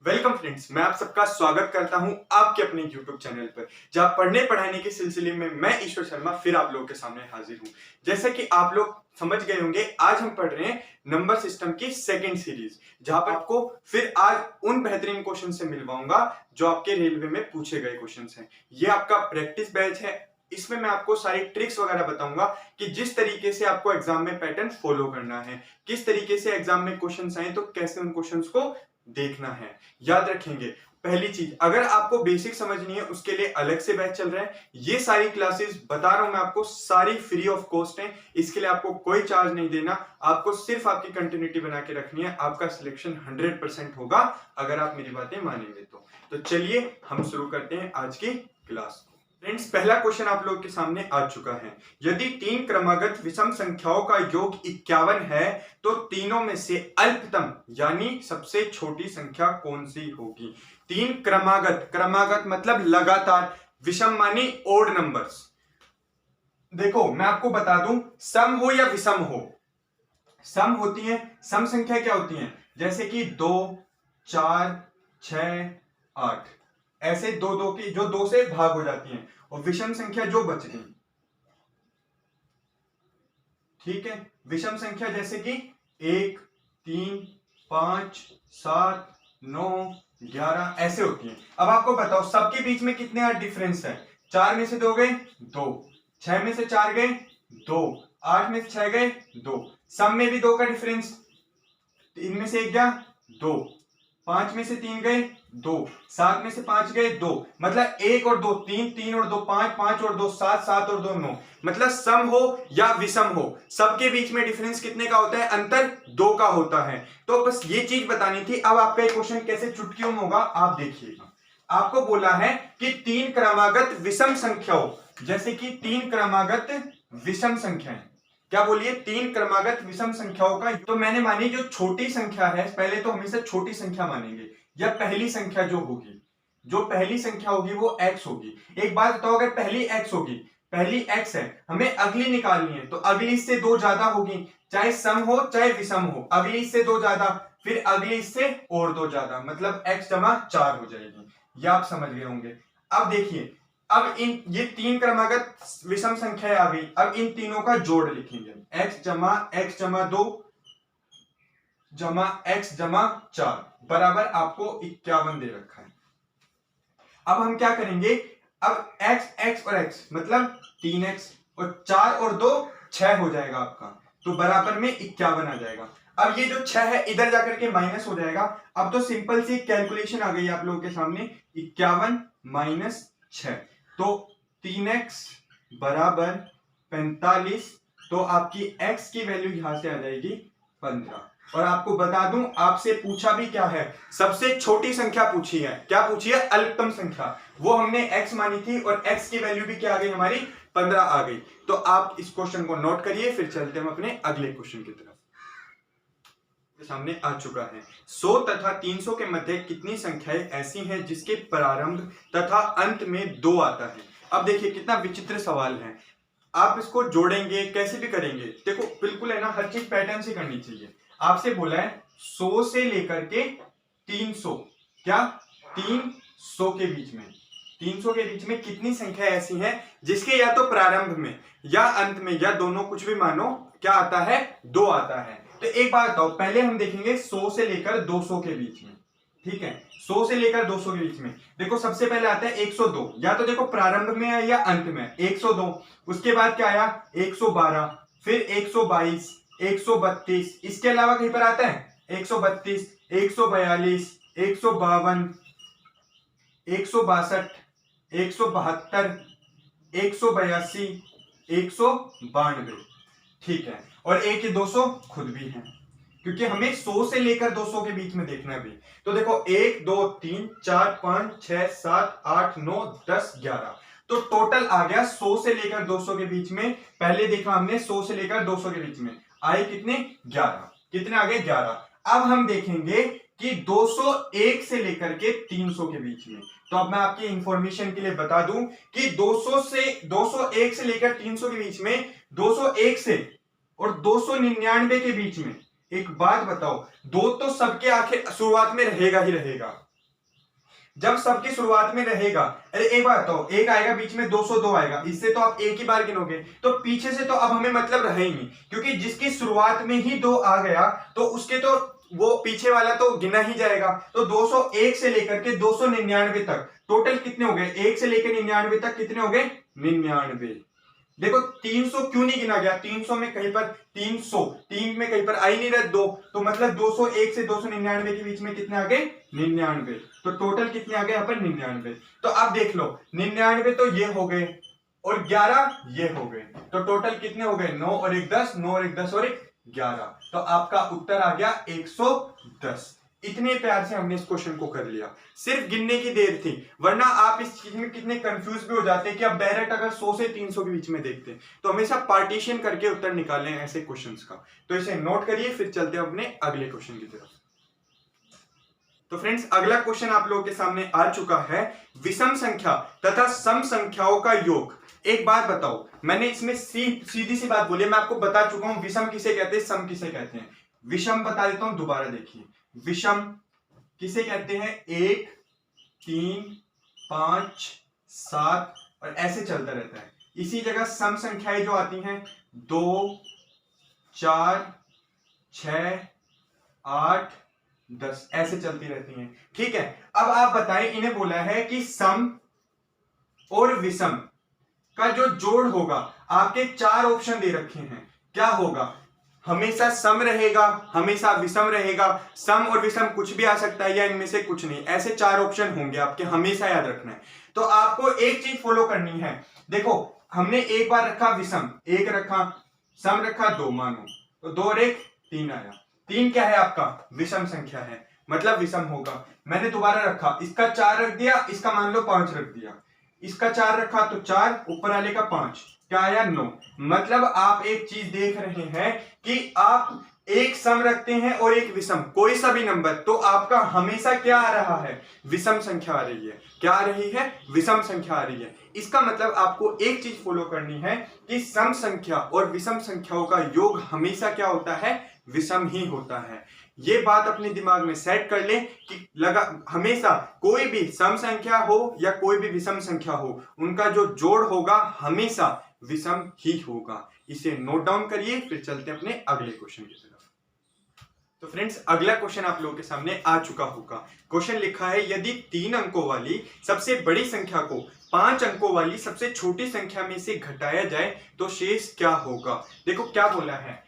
Welcome friends, मैं आप सबका स्वागत करता हूं आपके अपने YouTube चैनल पर, जहां पढ़ने पढ़ाने के सिलसिले में मैं ईश्वर शर्मा फिर आप लोगों के सामने हाजिर हूं। जैसे कि आप लोग समझ गए होंगे, आज हम पढ़ रहे हैं नंबर सिस्टम की सेकंड सीरीज, जहां पर आपको फिर आज उन बेहतरीन क्वेश्चन से मिलवाऊंगा जो आपके रेलवे में पूछे गए क्वेश्चन हैं। ये आपका प्रैक्टिस बैच है। इसमें मैं आपको सारी ट्रिक्स वगैरह बताऊंगा कि जिस तरीके से आपको एग्जाम में पैटर्न फॉलो करना है, किस तरीके से एग्जाम में क्वेश्चंस आए तो कैसे उन क्वेश्चंस को देखना है। याद रखेंगे, पहली चीज, अगर आपको बेसिक समझनी है उसके लिए अलग से बैच चल रहा है। ये सारी क्लासेस बता रहा हूं मैं आपको, सारी फ्री ऑफ कॉस्ट है। इसके लिए आपको कोई चार्ज नहीं देना, आपको सिर्फ आपकी कंटिन्यूटी बना के रखनी है। आपका सिलेक्शन 100% होगा अगर आप मेरी बातें मानेंगे तो चलिए हम शुरू करते हैं आज की क्लास। फ्रेंड्स, पहला क्वेश्चन आप लोगों के सामने आ चुका है। यदि तीन क्रमागत विषम संख्याओं का योग 51 है तो तीनों में से अल्पतम यानी सबसे छोटी संख्या कौन सी होगी। तीन क्रमागत, क्रमागत मतलब लगातार, विषम मानी ओड नंबर्स। देखो मैं आपको बता दूं, सम हो या विषम हो, सम होती है, सम संख्या क्या होती है, जैसे कि 2, 4, 6, 8, ऐसे दो दो की जो दो से भाग हो जाती हैं, और विषम संख्या जो बच गई। ठीक है, विषम संख्या जैसे कि 1, 3, 5, 7, 9, 11 ऐसे होती हैं। अब आपको बताओ सबके बीच में कितने डिफरेंस है। 4 में से 2 गए 2, 6 में से 4 गए 2, 8 में से 6 गए 2, सम में भी 2 का डिफरेंस, 3 में से 1 गया 2, 5 में से 3 गए 2, 7 में से 5 गए 2, मतलब 1 और 2 3, 3 और 2 5, 5 और 2 7, 7 और 2 9, मतलब सम हो या विषम हो सबके बीच में डिफरेंस कितने का होता है, अंतर 2 का होता है। तो बस ये चीज बतानी थी। अब आपका ये क्वेश्चन कैसे चुटकियों में होगा आप देखिएगा। आपको बोला है कि तीन क्रमागत विषम संख्याओं, जैसे कि तीन क्रमागत विषम संख्याएं, क्या बोलिए, तीन क्रमागत विषम संख्याओं का, तो मैंने मानी जो छोटी संख्या है, पहले तो हमेशा छोटी संख्या मानेंगे, या पहली संख्या जो होगी, जो पहली संख्या होगी वो x होगी। एक बात बताओ, अगर पहली x होगी, पहली x है, हमें अगली निकालनी है तो अगली इससे 2 ज्यादा होगी, चाहे सम हो चाहे विषम हो, अगली इससे 2 ज्यादा, फिर अगली इससे और 2 ज्यादा, मतलब x जमा 4 हो जाएगी। ये आप समझ गए होंगे। अब देखिए, अब इन ये तीन क्रमागत विषम संख्या आ गई, अब इन तीनों का जोड़ लिखेंगे, x जमा 2 जमा x जमा 4 बराबर आपको 51 दे रखा है। अब हम क्या करेंगे, अब x और x मतलब 3x और 4 और 2 6 हो जाएगा आपका, तो बराबर में 51 आ जाएगा। अब ये जो 6 है इधर जाकर के माइनस हो जाएगा। अब तो सिंपल सी कैलकुलेशन आ गई आप लोगों के सामने, 51 माइनस 6, तो 3x बराबर 45, तो आपकी x की वैल्यू यहां से आ जाएगी 15। और आपको बता दूं, आपसे पूछा भी क्या है, सबसे छोटी संख्या पूछी है, क्या पूछी है, अल्पतम संख्या, वो हमने x मानी थी और x की वैल्यू भी क्या आ गई हमारी 15 आ गई। तो आप इस क्वेश्चन को नोट करिए, फिर चलते हैं अपने अगले क्वेश्चन की तरफ। सामने आ चुका है, 100 तथा 300 के मध्य कितनी संख्याएं ऐसी हैं जिसके प्रारंभ तथा अंत में 2 आता है। अब देखिए कितना विचित्र सवाल है, आप इसको जोड़ेंगे कैसे भी करेंगे, देखो बिल्कुल है ना, हर चीज पैटर्न से करनी चाहिए। आपसे बोला है 100 से लेकर के 300, क्या 300 के बीच में, 300 के बीच में कितनी संख्या ऐसी हैं जिसके या तो प्रारंभ में या अंत में या दोनों, कुछ भी मानो, क्या आता है, 2 आता है। तो एक बात बताओ, पहले हम देखेंगे 100 से लेकर 200 के बीच में, ठीक है, 100 से लेकर 200 के बीच में, देखो सबसे पहले आता है 102, या तो देखो प्रारंभ में है या अंत में, 102, उसके बाद क्या आया 112, फिर 122, 132, इसके अलावा कहीं पर आता है 132, 142, 152, 162, 172, 182, 192, ठीक है, और एक ये 200 खुद भी है, क्योंकि हमें 100 से लेकर 200 के बीच में देखना भी। तो देखो 1 2 3 4 5 6 7 8 9 10 11, तो टोटल आ गया 100 से लेकर 200 के बीच में, पहले देखा हमने 100 से लेकर 200 के बीच में आए कितने, 11, कितने आ गए 11। अब हम देखेंगे कि 201 से लेकर के 300 के बीच में, तो अब मैं आपकी इंफॉर्मेशन के लिए बता दूं कि 201 से लेकर 300 के बीच में, 201 से और 299 के बीच में, एक बात बताओ, 2 तो सबके आखिर शुरुआत में रहेगा ही रहेगा, जब सबकी शुरुआत में रहेगा, अरे एक बात तो एक आएगा बीच में 202 आएगा, इससे तो आप एक ही बार गिनोगे, तो पीछे से तो अब हमें मतलब रहे ही नहीं, क्योंकि जिसकी शुरुआत में ही 2 आ गया तो उसके तो वो पीछे वाला तो गिना ही जाएगा। तो 201 से लेकर के 299 तक टोटल कितने हो गए, 1 से लेकर 99 तक कितने हो गए, 99। देखो 300 क्यों नहीं गिना गया, 300 में कहीं पर 300 3 में कहीं पर आई नहीं रहा 2, तो मतलब 201 से 299 के बीच में कितने आ गए, 99। तो टोटल कितने आ गए यहाँ पर, 99। तो अब देख लो 99 तो ये हो गए और 11 ये हो गए, तो टोटल कितने हो गए, 9 और 1 10, 9 और 1 10 और 1 11। तो आपका उत्तर आ गया 110। इतने प्यार से हमने इस क्वेश्चन को कर लिया, सिर्फ गिनने की देर थी, वरना आप इस चीज में कितने कंफ्यूज भी हो जाते हैं कि आप डायरेक्ट अगर 100 से 300 के बीच में देखते हैं, तो हमेशा पार्टीशन करके उत्तर निकालें ऐसे क्वेश्चंस का। तो इसे नोट करिए, फिर चलते हैं अपने अगले क्वेश्चन की तरफ। तो फ्रेंड्स अगला क्वेश्चन आप लोगों के सामने आ चुका है, विषम संख्या तथा सम संख्याओं का योग। एक बात बताओ, मैंने इसमें सीधी सी बात बोली, मैं आपको बता चुका हूं विषम किसे कहते हैं, सम किसे कहते हैं। विषम बता देता हूं, दोबारा देखिए, विषम किसे कहते हैं, 1 3 5 7 और ऐसे चलता रहता है। इसी जगह सम संख्याएं जो आती हैं 2 4 6 8 10 ऐसे चलती रहती हैं, ठीक है। अब आप बताएं, इन्हें बोला है कि सम और विषम का जो जोड़ होगा, आपके 4 ऑप्शन दे रखे हैं, क्या होगा, हमेशा सम रहेगा, हमेशा विषम रहेगा, सम और विषम कुछ भी आ सकता है या इनमें से कुछ नहीं, ऐसे 4 ऑप्शन होंगे आपके, हमेशा याद रखना है। तो आपको एक चीज फॉलो करनी है, देखो हमने एक बार रखा विषम 1 रखा, सम रखा 2 मानो, तो 2 और 1 3 आया, 3 क्या है आपका, विषम संख्या है, मतलब विषम होगा। मैंने दोबारा रखा, इसका 4 रख दिया, इसका मान लो 5 रख दिया, इसका 4 रखा तो 4, ऊपर वाले का 5, क्या आया 9। मतलब आप एक चीज देख रहे हैं कि आप एक सम रखते हैं और एक विषम, कोई सा भी नंबर, तो आपका हमेशा क्या आ रहा है, विषम संख्या आ रही है, क्या आ रही है, विषम संख्या आ रही है। इसका मतलब आपको एक चीज फॉलो करनी है कि सम संख्या और विषम संख्याओं का योग हमेशा क्या होता है, विषम ही होता है। ये बात अपने दिमाग में सेट कर ले कि लगा हमेशा कोई भी सम संख्या हो या कोई भी विषम संख्या हो, उनका जो जोड़ होगा हमेशा विषम ही होगा। इसे नोट डाउन करिए, फिर चलते हैं अपने अगले क्वेश्चन की तरफ। तो फ्रेंड्स अगला क्वेश्चन आप लोगों के सामने आ चुका होगा। क्वेश्चन लिखा है, यदि 3 अंकों वाली सबसे बड़ी संख्या को 5 अंकों वाली सबसे छोटी संख्या में से घटाया जाए तो शेष क्या होगा। देखो क्या बोला है,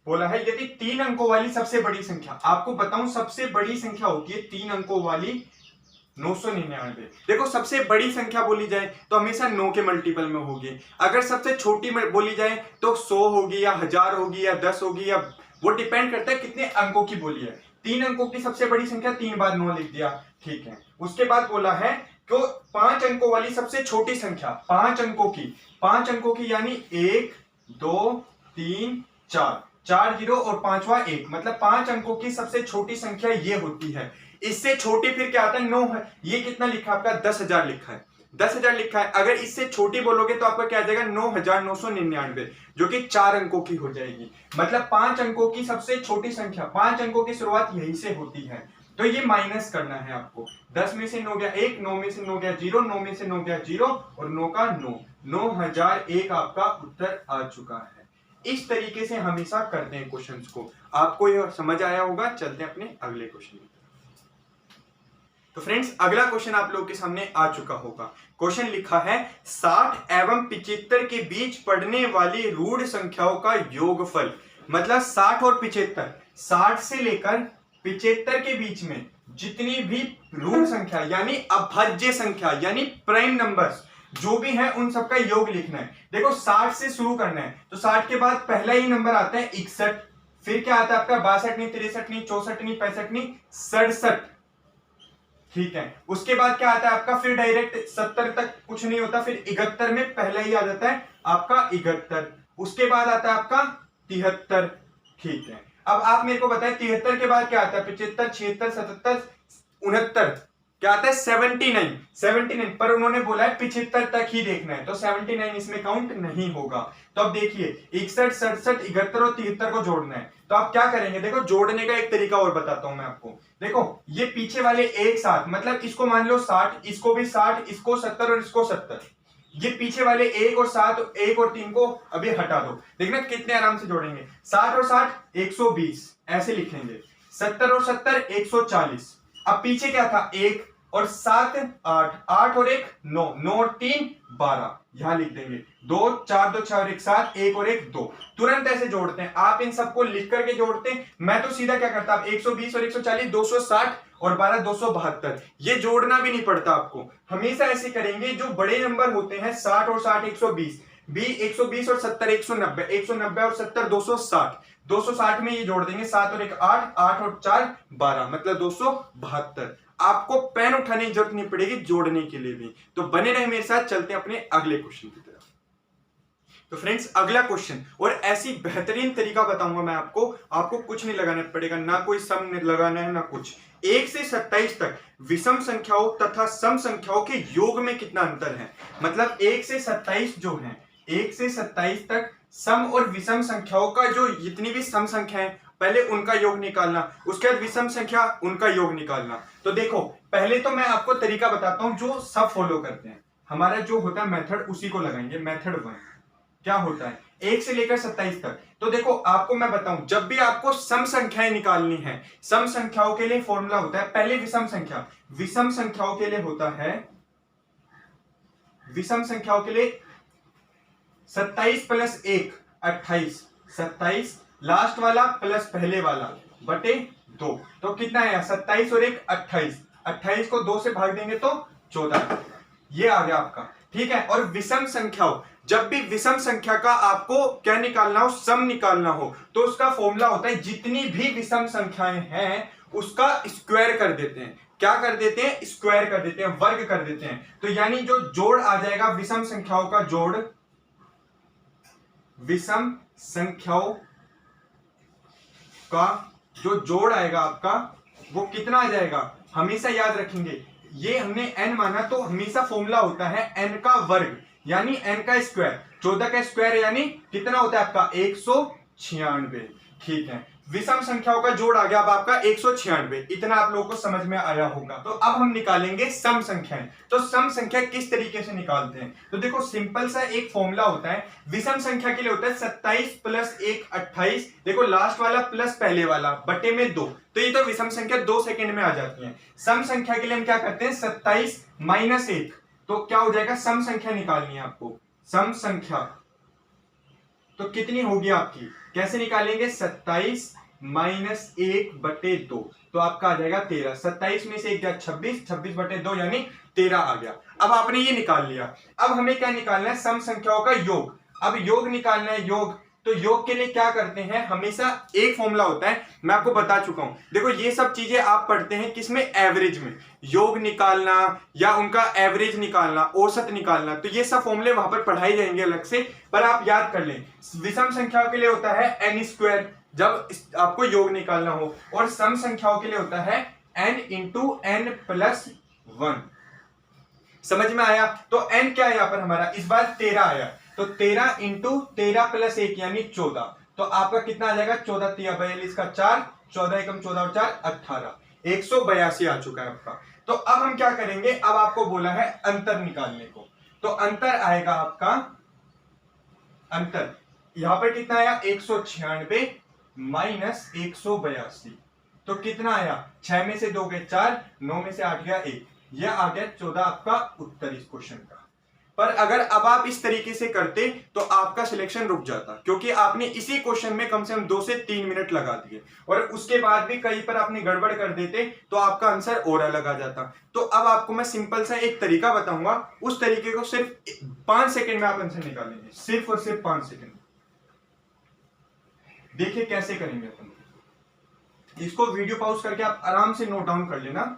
बोला है यदि 3 अंकों वाली सबसे बड़ी संख्या, आपको बताऊं सबसे बड़ी संख्या होती है 3 अंकों वाली 999। देखो सबसे बड़ी संख्या बोली जाए तो हमेशा 9 के मल्टीपल में होगी, अगर सबसे छोटी बोली जाए तो 100 होगी या 1000 होगी या 10 होगी, या वो डिपेंड करता है कितने अंकों की बोली है। 3 अंकों की सबसे बड़ी संख्या 3 बार 9 लिख दिया, ठीक है। उसके बाद बोला है तो 5 अंकों वाली सबसे छोटी संख्या, 5 अंकों की यानी 1 2 3 4, 4 जीरो और 5वां 1, मतलब 5 अंकों की सबसे छोटी संख्या ये होती है। इससे छोटी फिर क्या आता है, 9 है। ये कितना लिखा है आपका, 10,000 लिखा है, 10,000 लिखा है। अगर इससे छोटी बोलोगे तो आपका क्या आ जाएगा, 9,999, जो कि 4 अंकों की हो जाएगी। मतलब 5 अंकों की सबसे छोटी संख्या, 5 अंकों की शुरुआत यही से होती है। तो ये माइनस करना है आपको, 10 में से 9 गया 1, 9 में से 9 गया 0, 9 में से 9 गया 0 और 9 का 9, 9001 आपका उत्तर आ चुका है। इस तरीके से हमेशा करते हैं क्वेश्चंस को। आपको यह समझ आया होगा। चलते हैं अपने अगले क्वेश्चन की। तो फ्रेंड्स अगला क्वेश्चन आप लोगों के सामने आ चुका होगा। क्वेश्चन लिखा है 60 एवं 75 के बीच पड़ने वाली रूढ़ संख्याओं का योगफल। मतलब 60 और 75, 60 से लेकर 75 के बीच में जितनी भी रूढ़ संख्या यानी अभाज्य संख्या यानी प्राइम नंबर्स जो भी है उन सबका योग लिखना है। देखो 60 से शुरू करना है तो 60 के बाद पहला ही नंबर आता है 61, फिर क्या आता है आपका 62 नहीं, 63 नहीं, 64 नहीं, 65 नहीं, 67, ठीक है। उसके बाद क्या आता है आपका, फिर डायरेक्ट 70 तक कुछ नहीं होता, फिर 71 में पहला ही आ जाता है आपका 71, उसके बाद आता है आपका 73, ठीक है। अब आप मेरे को बताएं 73 के बाद क्या आता है, 75, 76, 77, 69, क्या आता है 79 पर उन्होंने बोला है 75 तक ही देखना है, तो 79 इसमें काउंट नहीं होगा। तो अब देखिए 61, 67, 71 और 73 को जोड़ना है, तो आप क्या करेंगे, देखो जोड़ने का एक तरीका और बताता हूं मैं आपको। देखो ये पीछे वाले एक साथ, मतलब इसको मान लो 60, इसको भी 60, इसको 70 और इसको 70, ये पीछे वाले एक और 7, 1 और 3 को अभी हटा दो, देखना कितने आराम से जोड़ेंगे। 60 और 60 120 ऐसे लिखेंगे, 70 और 70 140। अब पीछे क्या था 1 और 7 8, 8 और 1 9, 9 और 3 12, यहां लिख देंगे 2 4 2 6 और 1 7, 1 और 1 2। तुरंत ऐसे जोड़ते हैं, आप इन सबको लिख करके जोड़ते हैं। मैं तो सीधा क्या करता, 120 और 140 260 और 12 272, ये जोड़ना भी नहीं पड़ता आपको। हमेशा ऐसे करेंगे, जो बड़े नंबर होते हैं 60 और 60 120, बी 120 और 70 190, 190 और 70 260, 260 में ये जोड़ देंगे 7 और 1 8, 8 और 4 12, मतलब 272। आपको पेन उठाने की जरूरत नहीं पड़ेगी जोड़ने के लिए भी। तो बने रहे मेरे साथ, चलते हैं अपने अगले क्वेश्चन की तरफ। तो फ्रेंड्स अगला क्वेश्चन, और ऐसी बेहतरीन तरीका बताऊंगा मैं आपको कुछ नहीं लगाना पड़ेगा, ना कोई सम लगाना है ना कुछ। 1 से 27 तक विषम संख्याओं तथा सम संख्याओं के योग में कितना अंतर है, मतलब 1 से 27 जो है, 1 से 27 तक सम और विषम संख्याओं का जो जितनी भी सम संख्या है पहले उनका योग निकालना, उसके बाद विषम संख्या उनका योग निकालना। तो देखो पहले तो मैं आपको तरीका बताता हूं जो सब फॉलो करते हैं। हमारा जो होता है मेथड, उसी को लगाएंगे। मेथड 1 क्या होता है 1 से लेकर 27 तक। तो देखो आपको मैं बताऊं, जब भी आपको सम संख्याएं निकालनी है, सम संख्याओं के लिए फॉर्मूला होता है पहले विषम संख्या, विषम संख्याओं के लिए होता है, विषम संख्याओं के लिए 27 प्लस 1 28, 27 लास्ट वाला प्लस पहले वाला बटे 2, तो कितना आया 27 और 1 28, 28 को 2 से भाग देंगे तो 14, ये आ गया आपका। ठीक है, और विषम संख्याओं, जब भी विषम संख्या का आपको क्या निकालना हो, सम निकालना हो, तो उसका फॉर्मूला होता है जितनी भी विषम संख्याएं हैं उसका स्क्वायर कर देते हैं। क्या कर देते हैं, स्क्वायर कर देते हैं, वर्ग कर देते हैं। तो यानी जो जोड़ आ जाएगा विषम संख्याओं का जोड़, विषम संख्याओं का जो जोड़ आएगा आपका वो कितना आ जाएगा, हमेशा याद रखेंगे ये हमने n माना तो हमेशा फॉर्मूला होता है n का वर्ग यानी n का स्क्वायर, 14 का स्क्वायर यानी कितना होता है आपका 196। ठीक है, विषम संख्याओं का जोड़ आ गया अब आपका 196, इतना आप लोगों को समझ में आया होगा। तो अब हम निकालेंगे सम संख्याएं। तो सम संख्या किस तरीके से निकालते हैं, तो देखो सिंपल सा एक फॉर्मूला होता है, विषम संख्या के लिए होता है 27 प्लस 1 28, देखो लास्ट वाला प्लस पहले वाला बटे में 2, तो ये तो विषम संख्या 2 सेकंड में आ जाती है। सम संख्या के लिए हम क्या करते हैं 27 माइनस 1, तो क्या हो जाएगा, सम संख्या निकालनी है आपको, सम संख्या तो कितनी होगी आपकी, कैसे निकालेंगे 27 माइनस 1 बटे 2, तो आपका आ जाएगा 13, 27 में से 1 गया 26, 26 बटे 2 यानी 13 आ गया। अब आपने ये निकाल लिया, अब हमें क्या निकालना है, सम संख्याओं का योग। अब योग निकालना है, योग, तो योग के लिए क्या करते हैं, हमेशा एक फॉर्मूला होता है, मैं आपको बता चुका हूं। देखो ये सब चीजें आप पढ़ते हैं किसमें, एवरेज में, योग निकालना या उनका एवरेज निकालना, औसत निकालना, तो ये सब फॉर्मूले वहां पर पढ़ाई जाएंगे अलग से, पर आप याद कर लें विषम संख्याओं के लिए होता है n स्क्वायर जब आपको योग निकालना हो, और सम संख्याओं के लिए होता है n इंटू n प्लस 1। समझ में आया, तो n क्या है यहाँ पर हमारा, इस बार 13 आया, तो 13 इंटू 13 प्लस 1 यानी 14, तो आपका कितना आ जाएगा 14 3 42 का 4, 14 एकम 14 और 4 18, 182 आ चुका है आपका। तो अब हम क्या करेंगे, अब आपको बोला है अंतर निकालने को, तो अंतर आएगा आपका, अंतर यहां पर कितना आया 196 माइनस 182, तो कितना आया, 6 में से 2 गए 4, 9 में से 8 गया 1, यह आ गया 14 आपका उत्तर इस क्वेश्चन का। पर अगर अब आप इस तरीके से करते तो आपका सिलेक्शन रुक जाता, क्योंकि आपने इसी क्वेश्चन में कम से कम 2 से 3 मिनट लगा दिए, और उसके बाद भी कहीं पर आपने गड़बड़ कर देते तो आपका आंसर और अलग आ जाता। तो अब आपको मैं सिंपल सा एक तरीका बताऊंगा, उस तरीके को सिर्फ 5 सेकंड में आप आंसर निकालेंगे, सिर्फ और सिर्फ 5 सेकंड। देखिए कैसे करेंगे अपन, इसको वीडियो पॉज करके आप आराम से नोट डाउन कर लेना।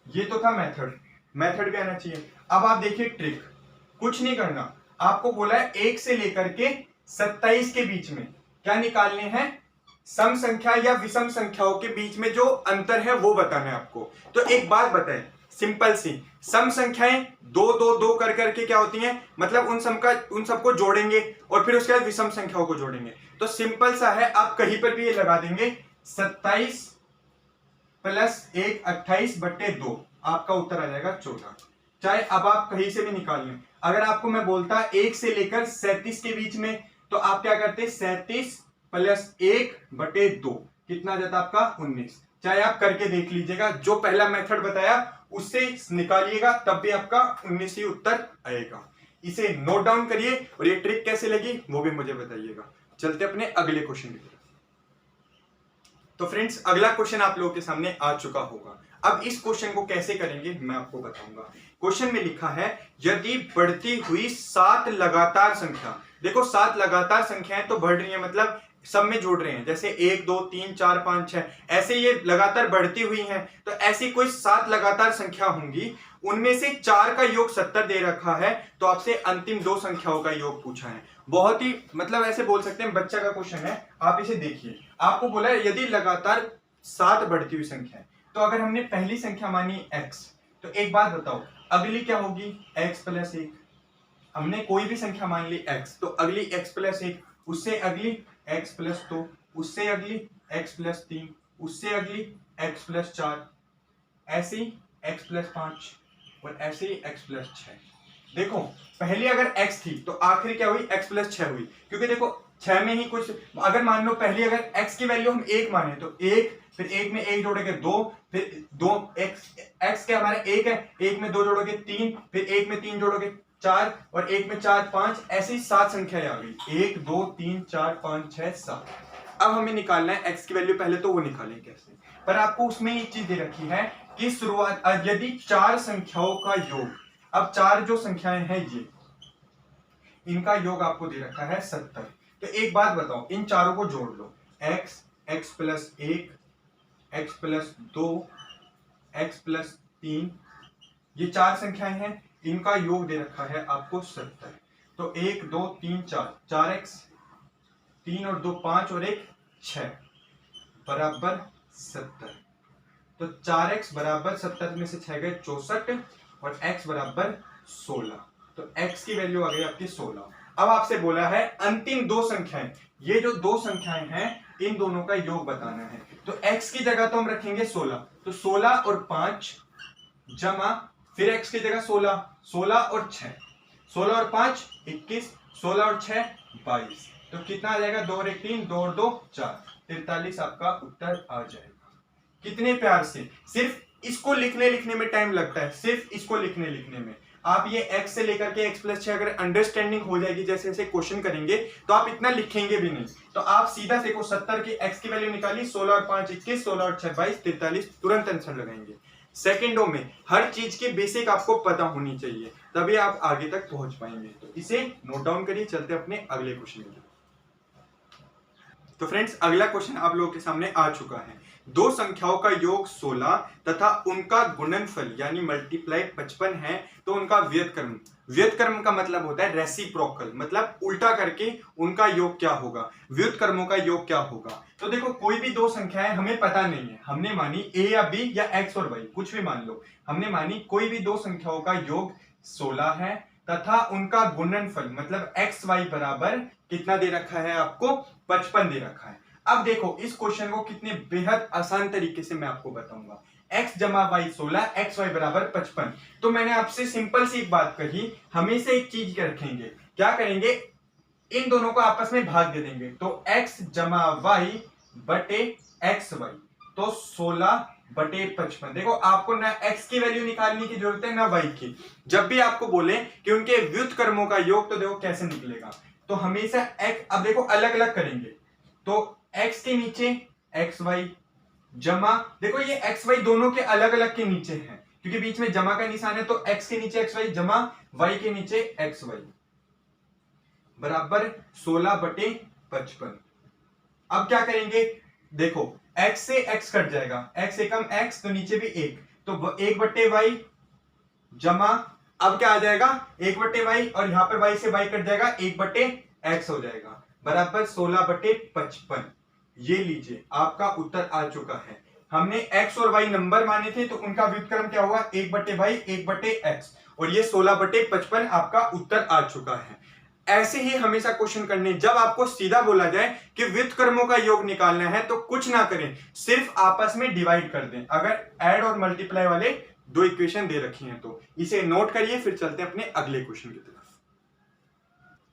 ये तो था मेथड, मेथड भी आना चाहिए। अब आप देखिए ट्रिक, कुछ नहीं करना, आपको बोला है 1 से लेकर के 27 के बीच में क्या निकालने हैं, सम संख्या या विषम संख्याओं के बीच में जो अंतर है वो बताना है आपको। तो एक बात बताएं, सिंपल सी सम संख्याएं दो दो दो कर करके क्या होती हैं, मतलब उन सबको जोड़ेंगे और फिर उसके बाद विषम संख्याओं को जोड़ेंगे। तो सिंपल सा है, आप कहीं पर भी ये लगा देंगे 27 प्लस 1 28/2, आपका उत्तर आ जाएगा 14। चाहे अब आप कहीं से भी निकाल लें, अगर आपको मैं बोलता 1 से लेकर 37 के बीच में, तो आप क्या करते 37 प्लस 1/2, कितना जाता आपका 19। चाहे आप करके देख लीजिएगा, जो पहला मेथड बताया उससे निकालिएगा, तब भी आपका 19 ही उत्तर आएगा। इसे नोट डाउन करिए और ये ट्रिक कैसे लगी वो भी मुझे बताइएगा। चलते अपने अगले क्वेश्चन की तरफ। तो फ्रेंड्स, अगला क्वेश्चन आप लोगों के सामने आ चुका होगा। अब इस क्वेश्चन को कैसे करेंगे मैं आपको बताऊंगा। क्वेश्चन में लिखा है, यदि बढ़ती हुई 7 लगातार संख्या, देखो 7 लगातार संख्याएं तो बढ़ रही हैं, मतलब सब में जोड़ रहे हैं, जैसे 1 2 3 4 5 6 ऐसे ये लगातार बढ़ती हुई हैं। तो ऐसी कोई 7 लगातार संख्या होंगी, उनमें से 4 का योग 70 दे रखा है, तो आपसे अंतिम 2 संख्याओं का योग पूछा है। बहुत ही मतलब ऐसे बोल सकते हैं बच्चा का क्वेश्चन है, आप इसे देखिए। आपको बोला है यदि लगातार 7 बढ़ती हुई संख्या है, तो अगर हमने पहली संख्या मानी x, तो एक बात बताओ अगली क्या होगी x प्लस 1। हमने कोई भी संख्या मान ली x, तो अगली x प्लस 1, उससे अगली x प्लस 2, उससे अगली x प्लस 3, उससे अगली x प्लस 4, ऐसे ही x प्लस 5 और ऐसे ही x प्लस 6। देखो पहली अगर x थी तो आखिरी क्या हुई x प्लस 6 हुई, क्योंकि देखो 6 में ही कुछ, अगर मान लो पहली अगर x की वैल्यू हम 1 माने तो 1, फिर 1 में 1 जोड़ोगे 2, फिर 2 x के हमारे 1 है, 1 में 2 जोड़ोगे 3, फिर 1 में 3 जोड़ोगे 4 और 1 में 4 5, ऐसे ही 7 संख्याएं आ गई 1 2 3 4 5 6 7। अब हमें निकालना है x की वैल्यू, पहले तो वो निकालें कैसे, पर आपको उसमें एक चीज दे रखी है कि शुरुआत यदि 4 संख्याओं का योग, अब 4 जो संख्याएं हैं ये, इनका योग आपको दे रखा है 70। तो एक बात बताओ, इन चारों को जोड़ लो, x x plus 1 x plus 2 x plus 3, ये 4 संख्याएं हैं, इनका योग दे रखा है आपको 70। तो 1 2 3 4, 4x, 3 और 2 5 और 1 6 बराबर 70। तो 4x बराबर 70 में से 6 गए 64 और x बराबर 16। तो x की वैल्यू आ गई आपकी 16। अब आपसे बोला है अंतिम 2 संख्याएं, ये जो 2 संख्याएं हैं इन दोनों का योग बताना है। तो x की जगह तो हम रखेंगे 16, तो 16 और 5 जमा, फिर x की जगह 16, 16 और 6, 16 और 5 21, 16 और 6 22। तो कितना आ जाएगा 2 और 1 3, 2 और 2 4, 43 आपका उत्तर आ जाएगा। कितने प्यार से, सिर्फ इसको लिखने में टाइम लगता है, सिर्फ इसको लिखने में। आप ये x से लेकर के x प्लस 6 अगर अंडरस्टैंडिंग हो जाएगी, जैसे जैसे क्वेश्चन करेंगे तो आप इतना लिखेंगे भी नहीं। तो आप सीधा देखो 70 की x की वैल्यू निकाली, 16 और 5 21, 16 और 6 22, 43, तुरंत आंसर लगाएंगे। सेकंडों में हर चीज की बेसिक आपको पता होनी चाहिए, तभी आप आगे तक पहुंच पाएंगे। तो इसे नोट डाउन करिए, चलते अपने अगले क्वेश्चन में। तो फ्रेंड्स, अगला क्वेश्चन आप लोगों के सामने आ चुका है। 2 संख्याओं का योग 16 तथा उनका गुणनफल यानी मल्टीप्लाई 55 है, तो उनका व्यतकर्म, व्यतकर्म का मतलब होता है रेसिप्रोकल, मतलब उल्टा करके उनका योग क्या होगा, व्युत्क्रमों का योग क्या होगा। तो देखो कोई भी 2 संख्याएं हमें पता नहीं है, हमने मानी a या b या x और y, कुछ भी मान लो, हमने मानी कोई भी 2 संख्याओं का योग 16 है तथा उनका गुणनफल मतलब एक्स वाई बराबर कितना दे रखा है आपको 55 दे रखा है। अब देखो इस क्वेश्चन को कितने बेहद आसान तरीके से मैं आपको बताऊंगा। x जमा वाई 16, एक्स वाई बराबर 55। तो मैंने आपसे सिंपल सी एक बात कही, हमेशा एक चीज रखेंगे, क्या करेंगे, इन दोनों को आपस में भाग दे देंगे। तो x जमा वाई बटे एक्स वाई, तो 16 बटे 55। देखो आपको ना x की वैल्यू निकालने की जरूरत है ना y की। जब भी आपको बोले कि उनके व्युत्क्रमों का योग, तो देखो कैसे निकलेगा, तो हमेशा x, अब देखो अलग अलग करेंगे, तो x के नीचे एक्स वाई जमा, देखो ये एक्स वाई दोनों के अलग अलग के नीचे है क्योंकि बीच में जमा का निशान है, तो x के नीचे एक्स वाई जमा y के नीचे एक्स वाई बराबर 16 बटे 55। अब क्या करेंगे, देखो x से x कट जाएगा, x एकम x, तो नीचे भी 1, तो 1 बटे वाई जमा, अब क्या आ जाएगा 1 बटे वाई, और यहां पर y से y कट जाएगा, 1 बटे x हो जाएगा बराबर 16 बटे 55। ये लीजिए आपका उत्तर आ चुका है। हमने x और y नंबर माने थे, तो उनका व्युत्क्रम क्या हुआ 1/y 1/x, और ये 16/55 आपका उत्तर आ चुका है। ऐसे ही हमेशा क्वेश्चन करने, जब आपको सीधा बोला जाए कि व्युत्क्रमों का योग निकालना है तो कुछ ना करें, सिर्फ आपस में डिवाइड कर दें। अगर ऐड और मल्टीप्लाई वाले दो इक्वेशन दे रखी हैं तो इसे नोट करिए, फिर चलते हैं अपने अगले क्वेश्चन की तरफ।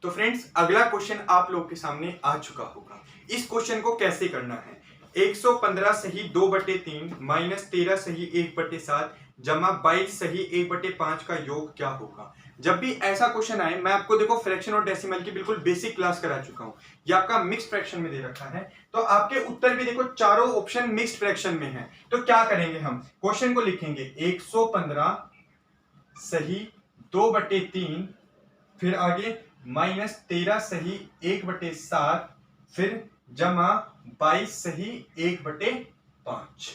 तो फ्रेंड्स, अगला क्वेश्चन आप लोग के सामने आ चुका होगा। इस क्वेश्चन को कैसे करना है, 115 सही 2/3 माइनस 13 सही 1/7 जमा 22 सही 1/5 का योग क्या होगा। जब भी ऐसा क्वेश्चन आए, मैं आपको देखो फ्रैक्शन और डेसिमल की बिल्कुल बेसिक क्लास करा चुका हूं, ये आपका मिक्स्ड फ्रैक्शन में दे रखा है, तो आपके उत्तर भी देखो चारों ऑप्शन मिक्स्ड फ्रैक्शन में है। तो क्या करेंगे, हम क्वेश्चन को लिखेंगे 115 सही 2/3, फिर आगे माइनस 13 सही 1/7, फिर जमा 22 सही 1/5।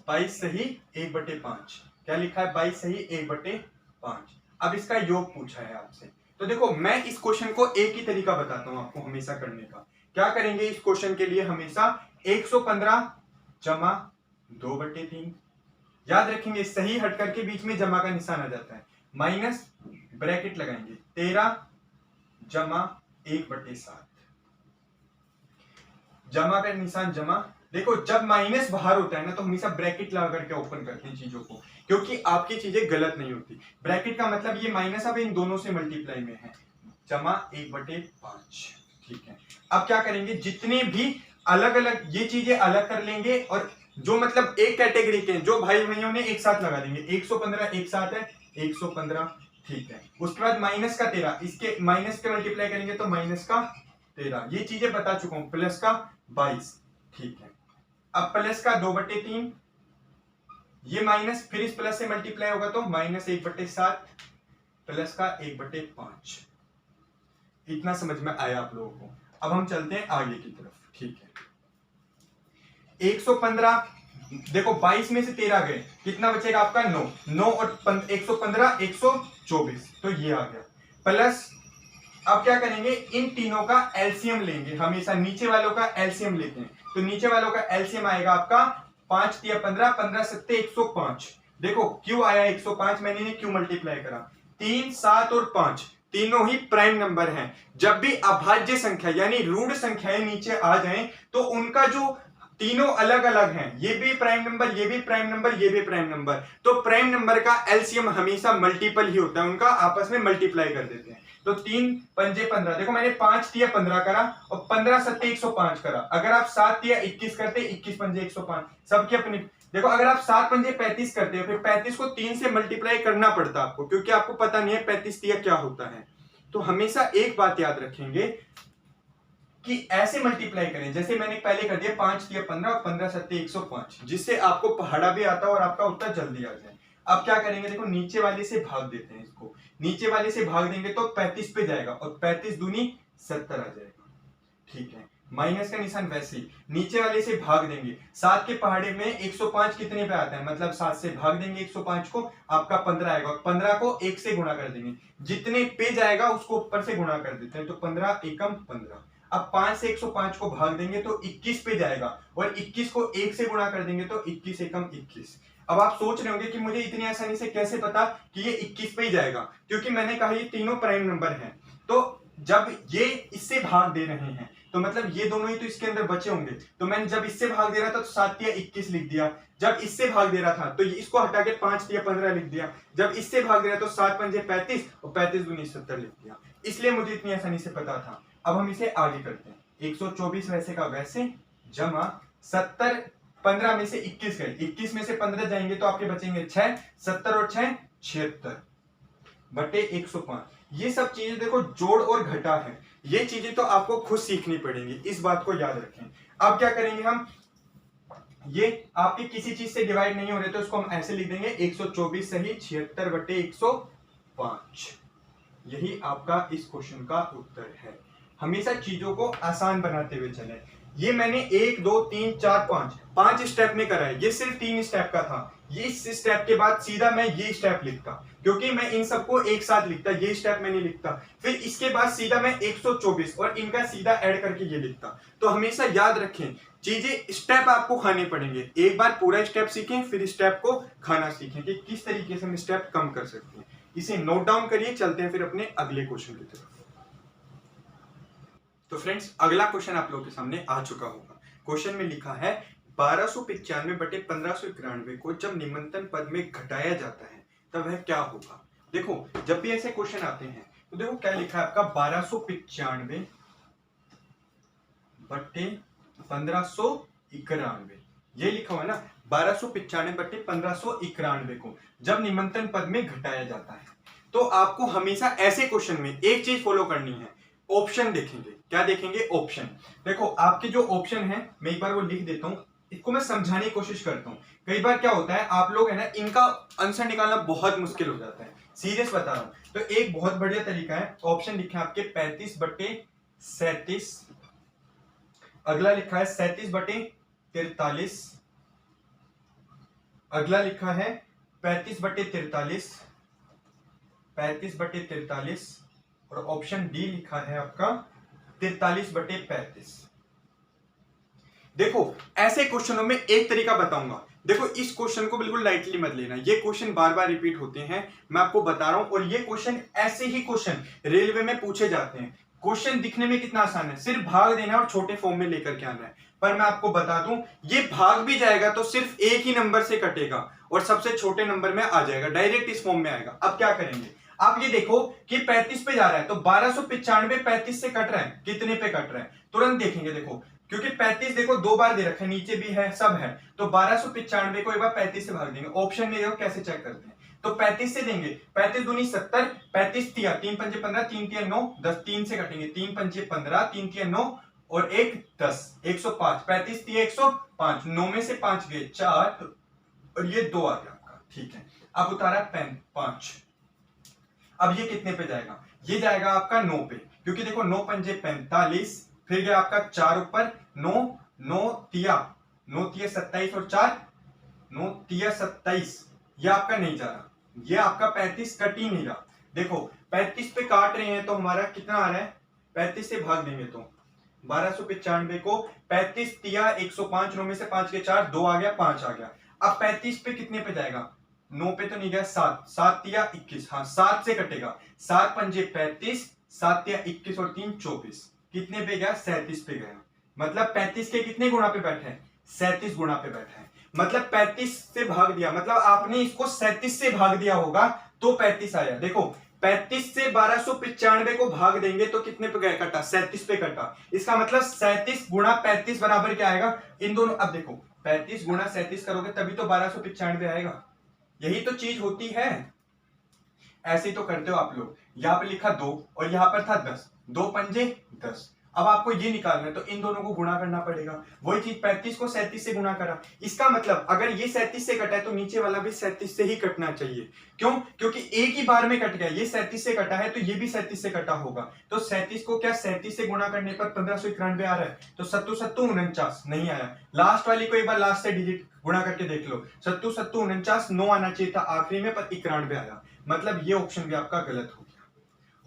22 सही 1/5 क्या लिखा है, 22 सही 1/5। अब इसका योग पूछा है आपसे, तो देखो मैं इस क्वेश्चन को एक ही तरीका बताता हूं आपको हमेशा करने का। क्या करेंगे इस क्वेश्चन के लिए, हमेशा 115 जमा 2/3, याद रखेंगे सही हट करके बीच में जमा का निशान आ जाता है, माइनस ब्रैकेट लगाएंगे 13 जमा 1/7, जमा का निशान जमा। देखो जब माइनस बाहर होता है ना तो हमेशा ब्रैकेट लगा करके ओपन करते हैं चीजों को, क्योंकि आपकी चीजें गलत नहीं होती। ब्रैकेट का मतलब ये माइनस अब इन दोनों से मल्टीप्लाई में है, जमा 1/5। ठीक है, अब क्या करेंगे, जितने भी अलग अलग ये चीजें अलग कर लेंगे, और जो मतलब एक कैटेगरी के जो भाई भाइयों ने एक साथ लगा देंगे। 115 एक साथ है 115, ठीक है। उसके बाद माइनस का 13, इसके माइनस के मल्टीप्लाई करेंगे तो माइनस का 13, ये चीजें बता चुका हूं, प्लस का 22, ठीक है। अब प्लस का 2/3, ये माइनस फिर इस प्लस से मल्टीप्लाई होगा तो माइनस 1/7 प्लस का 1/5। इतना समझ में आया आप लोगों को। अब हम चलते हैं आगे की तरफ, ठीक है। 115 देखो 22 में से 13 गए, कितना बचेगा आपका 9, 9 और 115 124, तो ये आ गया प्लस। अब क्या करेंगे, इन तीनों का एलसीएम लेंगे, हमेशा नीचे वालों का एलसीएम लेते हैं, तो नीचे वालों का एलसीएम आएगा आपका 5 × 15 15 7 105। देखो क्यों आया 105, मैंने क्यों मल्टीप्लाई करा, 3 7 और 5 तीनों ही प्राइम नंबर हैं। जब भी अभाज्य संख्या यानी ऋण संख्याएं नीचे आ जाएं तो उनका जो तीनों अलग अलग हैं, ये भी प्राइम नंबर, ये भी प्राइम नंबर, ये भी प्राइम नंबर, तो प्राइम नंबर का एलसीएम हमेशा मल्टीपल ही होता है, उनका आपस में मल्टीप्लाई कर देते हैं। तो 3 पंजे 15, देखो मैंने 5 × 15 करा और 15 × 7 105 करा। अगर आप 7 × 21 करते, 21 पंजे 105, सबकी अपनी। देखो अगर आप 7 पंजे 35 करते हो, फिर 35 को 3 से मल्टीप्लाई करना पड़ता आपको, क्योंकि आपको पता नहीं है 35 क्या होता है। तो हमेशा एक बात याद रखेंगे कि ऐसे मल्टीप्लाई करें जैसे मैंने पहले कर दिया, 5 × 15 और 15 × 7 105, जिससे आपको पहाड़ा भी आता है और आपका उत्तर जल्दी आ जाए। अब क्या करेंगे, देखो नीचे वाले से भाग देते हैं इसको, नीचे वाले से भाग देंगे तो 35 पे जाएगा और 35 दूनी 70 आ जाएगा, ठीक है। माइनस का निशान वैसे ही नीचे वाले से भाग देंगे, 7 के पहाड़े में 105 कितने पे आता है, मतलब 7 से भाग देंगे 105 को, आपका 15 आएगा, और 15 को 1 से गुणा कर देंगे, जितने पे जाएगा उसको ऊपर से गुणा कर देते हैं, तो 15 एकम 15। अब 5 से 105 को भाग देंगे तो 21 पे जाएगा, और 21 को 1 से गुणा कर देंगे तो 21 एकम 21। अब आप सोच रहे होंगे कि मुझे इतनी आसानी से कैसे पता कि ये 21 पे ही जाएगा, क्योंकि मैंने कहा ये तीनों प्राइम नंबर हैं, तो जब ये इससे भाग दे रहे हैं तो मतलब ये दोनों ही तो इसके अंदर बचे होंगे, तो मैंने जब इससे भाग दे रहा था तो 7 × 21 लिख दिया, जब इससे भाग दे रहा था तो इसको हटा के 5 × 15 लिख दिया, जब इससे भाग दे रहा तो 7 पंजे 35 और 35 दूनी 70 लिख दिया, इसलिए मुझे इतनी आसानी से पता था। अब हम इसे आगे करते हैं, 124 वैसे का वैसे जमा 70, 15 में से 21 गए, 21 में से 15 जाएंगे तो आपके बचेंगे 6, 70 और 6 76 बटे 105। ये सब चीजें देखो जोड़ और घटा है, ये चीजें तो आपको खुद सीखनी पड़ेंगी, इस बात को याद रखें। अब क्या करेंगे हम, ये आपके किसी चीज से डिवाइड नहीं हो रहे तो इसको हम ऐसे लिख देंगे 124 सही 76 बटे 105। यही आपका इस क्वेश्चन का उत्तर है। हमेशा चीजों को आसान बनाते हुए चले, ये मैंने 1 2 3 4 5 स्टेप में करा है, ये सिर्फ 3 स्टेप का था। ये इस स्टेप के बाद सीधा मैं ये स्टेप लिखता, क्योंकि मैं इन सबको एक साथ लिखता, ये स्टेप मैं नहीं लिखता। फिर इसके बाद सीधा मैं 124 और इनका सीधा ऐड करके ये लिखता। तो हमेशा याद रखें, चीजें स्टेप आपको खाने पड़ेंगे। एक बार पूरा स्टेप सीखें, फिर स्टेप को खाना सीखें कि किस तरीके से हम स्टेप कम कर सकते हैं। इसे नोट डाउन करिए, चलते हैं फिर अपने अगले क्वेश्चन की तरफ। तो फ्रेंड्स, अगला क्वेश्चन आप लोगों के सामने आ चुका होगा। क्वेश्चन में लिखा है 1295 बटे 1591 को जब निमंत्रण पद में घटाया जाता है तब वह क्या होगा। देखो, जब भी ऐसे क्वेश्चन आते हैं तो देखो क्या लिखा है आपका, 1295 बटे 1591, ये लिखा हुआ है ना। 1295 बटे 1591 को जब निमंत्रण पद में घटाया जाता है, तो आपको हमेशा ऐसे क्वेश्चन में एक चीज फॉलो करनी है, ऑप्शन देखेंगे। क्या देखेंगे? ऑप्शन। देखो, आपके जो ऑप्शन है, मैं एक बार वो लिख देता हूं, इसको मैं समझाने की कोशिश करता हूं। कई बार क्या होता है, आप लोग है ना, इनका आंसर निकालना बहुत मुश्किल हो जाता है, सीरियस बता रहा हूं। तो एक बहुत बढ़िया तरीका है, ऑप्शन लिखा है आपके 35 बटे 37, अगला लिखा है 37 बटे 43, अगला लिखा है 35 बटे 43, 35 बटे 43, और ऑप्शन डी लिखा है आपका 43 बटे 35। देखो, ऐसे क्वेश्चनों में एक तरीका बताऊंगा। देखो, इस क्वेश्चन को बिल्कुल लाइटली मत लेना, ये क्वेश्चन बार बार रिपीट होते हैं, मैं आपको बता रहा हूं। और ये क्वेश्चन, ऐसे ही क्वेश्चन रेलवे में पूछे जाते हैं। क्वेश्चन दिखने में कितना आसान है, सिर्फ भाग देना और छोटे फॉर्म में लेकर के आना है। पर मैं आपको बता दूं, ये भाग भी जाएगा तो सिर्फ एक ही नंबर से कटेगा और सबसे छोटे नंबर में आ जाएगा, डायरेक्ट इस फॉर्म में आएगा। अब क्या करेंगे, आप ये देखो कि 35 पे जा रहा है, तो 1295 35 से कट रहा है, कितने पे कट रहा है तुरंत देखेंगे। देखो, क्योंकि 35 देखो 2 बार दे रखा है, नीचे भी है, सब है, तो 1295 को एक बार 35 से भाग देंगे। ऑप्शन में देखो कैसे चेक करते हैं, तो 35 से देंगे, 35 दूनी 70, 35 तिया 3 पंजे 15, 3 तिया 9, 10, 3 से कटेंगे, 3 पंजे 15, 3 तिया 9 और 1 10, 105, 35 तिया 105, 9 में से 5 गए 4 और ये 2 आ गया आपका। ठीक है, अब उतारा 5। अब ये कितने पे जाएगा, ये जाएगा आपका 9 पे, क्योंकि देखो 9 पंजे 45, फिर गया आपका 4 ऊपर 9, 9 तिया 27 और 4 9 तिया 27, ये आपका नहीं जा रहा, ये आपका 35 कट ही नहीं रहा। देखो 35 पे काट रहे हैं तो हमारा कितना आ रहा है, 35 से भाग देंगे तो 1295 को 35 तिया 105, 9 में से 5 के 4, 2 आ गया, 5 आ गया। अब 35 पे कितने पे जाएगा, 9 पे तो नहीं गया, 7, 7 तिया 21, हाँ 7 से कटेगा, 7 पंजे 35, 7 तिया 21 और 3 24, कितने पे गया, 37 पे गया। मतलब 35 के कितने गुणा पे बैठा है, 37 गुणा पे बैठा है। मतलब 35 से भाग दिया, मतलब आपने इसको 37 से भाग दिया होगा तो 35 आया। देखो 35 से 1295 को भाग देंगे तो कितने पे गया, कटा, 37 पे कटा। इसका मतलब 37 गुणा 35 बराबर क्या आएगा, इन दोनों, अब देखो 35 गुणा 37 करोगे तभी तो 1295 आएगा। यही तो चीज होती है, ऐसे ही तो करते हो आप लोग। यहां पे लिखा 2 और यहां पर था 10, 2 पंजे 10। अब आपको ये निकालना है तो इन दोनों को गुणा करना पड़ेगा। वही चीज 35 को 37 से गुणा करा, इसका मतलब अगर ये 37 से कटा है तो नीचे वाला भी 37 से ही कटना चाहिए। क्यों? क्योंकि एक ही बार में कट गया, ये 37 से कटा है तो ये भी 37 से कटा होगा। तो 37 को क्या 37 से गुणा करने पर 1591 आ रहा है, तो 7 7 49 नहीं आया। लास्ट वाली को एक बार लास्ट से डिजिट गुणा करके देख लो, 7 7 49, 9 आना चाहिए था आखिरी में, पर 91 आया। मतलब ये ऑप्शन भी आपका गलत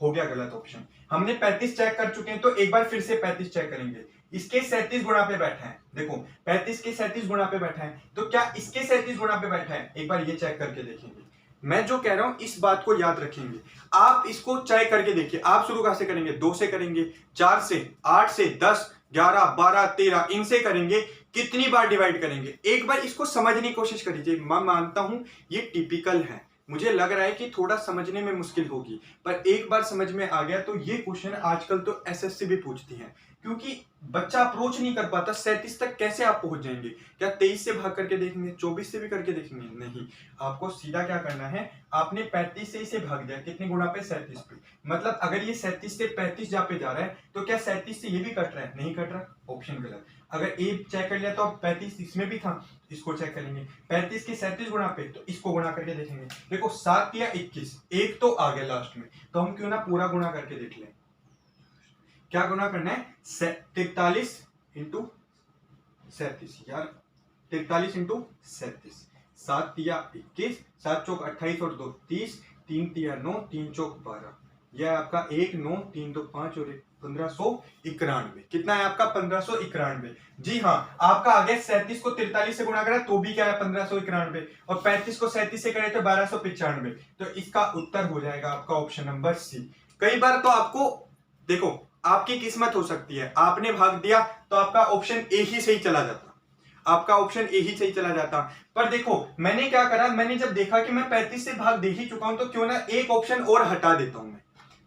हो गया गलत ऑप्शन। हमने 35 चेक कर चुके हैं तो एक बार फिर से 35 चेक करेंगे। इसके 37 गुणा पे बैठा है, देखो 35 के 37 गुणा पे बैठा है, तो क्या इसके 37 गुणा पे बैठा है, एक बार ये चेक करके देखेंगे। मैं जो कह रहा हूं इस बात को याद रखेंगे, आप इसको चेक करके देखिए। आप शुरू कहां से करेंगे, 2 से करेंगे, 4 से, 8 से, 10, 11, 12, 13, इनसे करेंगे। कितनी बार डिवाइड करेंगे, एक बार इसको समझने की कोशिश करिए। मैं मानता हूं ये टिपिकल है, मुझे लग रहा है कि थोड़ा समझने में मुश्किल होगी, पर एक बार समझ में आ गया तो ये क्वेश्चन आजकल तो एसएससी भी पूछती है, क्योंकि बच्चा अप्रोच नहीं कर पाता। 37 तक कैसे आप पहुंच जाएंगे, क्या 23 से भाग करके देखेंगे, 24 से भी करके देखेंगे, नहीं। आपको सीधा क्या करना है, आपने 35 से इसे भाग दिया, कितने गुणा पे, 37 पे। मतलब अगर ये 37 से 35 जहां पे जा रहा है तो क्या 37 से ये भी कट रहा है, नहीं कट रहा, ऑप्शन गलत। अगर ए चेक कर लिया तो 35 इसमें भी था, इसको चेक करेंगे। 35 के 37 गुणा पे, तो इसको गुणा करके देखेंगे। देखो 7 या 21, एक तो आ गया लास्ट में, तो हम क्यों ना पूरा गुणा करके देख लें। क्या गुणा करना है, 43 इंटू 37 यार, 43 इंटू 37, 7 तिया 21, 7 चौक 28 और 2 30, 3 तिया 9, 3 चौक 12, यह आपका 1 9 3 2 5 और 1591। कितना है आपका 1591। जी हाँ, आपका आगे 37 को 43 से गुणा करा तो भी क्या है 1591, और 35 को 37 से करे तो 1295। तो इसका उत्तर हो जाएगा आपका ऑप्शन नंबर सी। कई बार तो आपको देखो, आपकी किस्मत हो सकती है, आपने भाग दिया तो आपका ऑप्शन ए ही सही चला जाता, आपका ऑप्शन ए ही सही चला जाता। पर देखो मैंने क्या करा, मैंने जब देखा कि मैं 35 से भाग दे ही चुका हूं तो क्यों ना एक ऑप्शन और हटा देता हूं।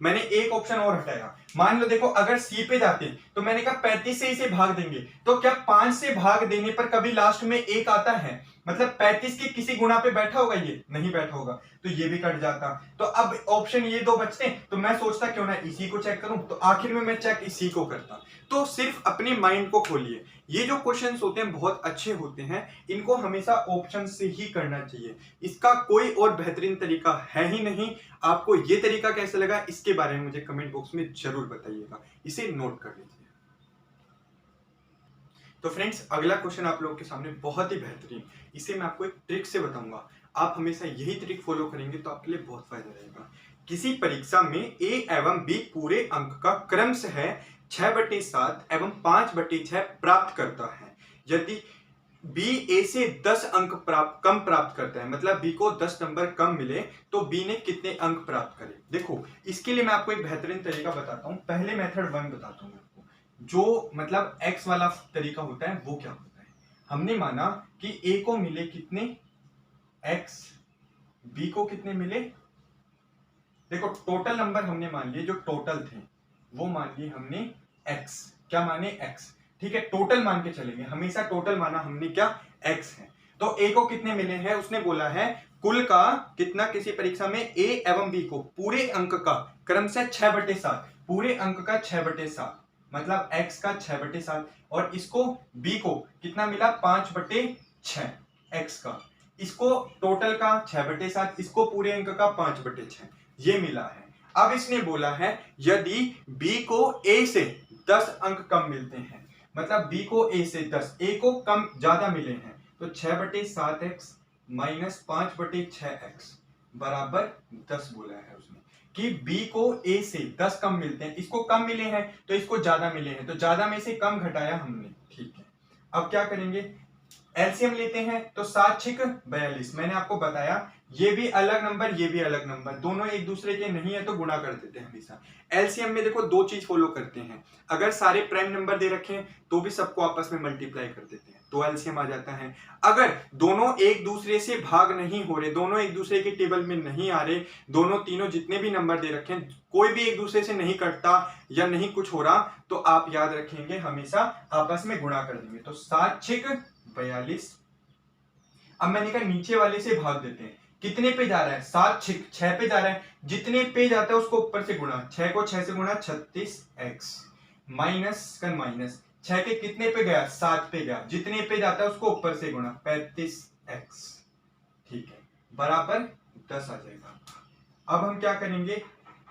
मैंने एक ऑप्शन और हटाया। मान लो देखो, अगर सी पे जाते तो मैंने कहा 35 से इसे भाग देंगे, तो क्या 5 से भाग देने पर कभी लास्ट में एक आता है? मतलब 35 के किसी गुणा पे बैठा होगा, ये नहीं बैठा होगा, तो ये भी कट जाता। तो अब ऑप्शन ये दो बचते, तो मैं सोचता क्यों ना इसी को चेक करूं, तो आखिर में मैं चेक इसी को करता। तो सिर्फ अपने माइंड को खोलिए, ये जो क्वेश्चंस होते हैं बहुत अच्छे होते हैं, इनको हमेशा ऑप्शन से ही करना चाहिए, इसका कोई और बेहतरीन तरीका है ही नहीं। आपको ये तरीका कैसा लगा इसके बारे में मुझे कमेंट बॉक्स में जरूर बताइएगा, इसे नोट कर लीजिए। तो फ्रेंड्स, अगला क्वेश्चन आप लोगों के सामने बहुत ही बेहतरीन, इसे मैं आपको एक ट्रिक से बताऊंगा, आप हमेशा यही ट्रिक फॉलो करेंगे तो आपके लिए बहुत फायदा रहेगा। किसी परीक्षा में ए एवं बी पूरे अंक का क्रमश है 6/7 एवं 5/6 प्राप्त करता है। यदि बी ए से 10 अंक कम प्राप्त करता है, मतलब बी को 10 नंबर कम मिले, तो बी ने कितने अंक प्राप्त करे। देखो इसके लिए मैं आपको एक बेहतरीन तरीका बताता हूं। पहले मेथड 1 बताता हूं आपको, जो मतलब एक्स वाला तरीका होता है वो क्या होता है। हमने माना कि ए को मिले कितने एक्स, बी को कितने मिले, देखो टोटल नंबर हमने मान लिए, जो टोटल थे वो मान लिए हमने एक्स, क्या माने एक्स, ठीक है, टोटल मान के चलेंगे, हमेशा टोटल माना हमने क्या एक्स है। तो ए को कितने मिले हैं, उसने बोला है कुल का कितना, किसी परीक्षा में ए एवं बी को पूरे अंक का क्रम से 6/7, पूरे अंक का 6/7, मतलब एक्स का 6/7, और इसको बी को कितना मिला 5/6 एक्स का, इसको टोटल का 6/7, इसको पूरे अंक का 5/6, ये मिला है। अब इसने बोला है यदि बी को ए से 10 अंक कम मिलते हैं, मतलब बी को ए से 10, ए को कम ज्यादा मिले हैं, तो 6/7x माइनस 5/6x बराबर 10 बोला है उसने, कि बी को ए से 10 कम मिलते हैं, इसको कम मिले हैं तो इसको ज्यादा मिले हैं, तो ज्यादा में से कम घटाया हमने, ठीक है। अब क्या करेंगे, एलसीएम लेते हैं, तो 7 6 42, मैंने आपको बताया ये भी अलग नंबर, ये भी अलग नंबर, दोनों एक दूसरे के नहीं है तो गुणा कर देते हैं हमेशा। एलसीएम में देखो दो चीज फॉलो करते हैं, अगर सारे प्राइम नंबर दे रखे हैं तो भी सबको आपस में मल्टीप्लाई कर देते हैं, तो एलसीएम आ जाता है। अगर दोनों एक दूसरे से भाग नहीं हो रहे, दोनों एक दूसरे के टेबल में नहीं आ रहे, दोनों तीनों जितने भी नंबर दे रखे हैं कोई भी एक दूसरे से नहीं कटता या नहीं कुछ हो रहा, तो आप याद रखेंगे हमेशा आपस में गुणा कर देंगे, तो 7 6 42। अब मैंने कहा नीचे वाले से भाग देते हैं, कितने पे जा रहा है 7 6 पे जा रहा है, जितने पे जाता है उसको ऊपर से गुणा, 6 को 6 से गुणा 36x माइनस कर माइनस 6 के कितने पे गया 7 पे गया, जितने पे जाता है उसको ऊपर से गुणा 35x, ठीक है, बराबर 10 आ जाएगा। अब हम क्या करेंगे,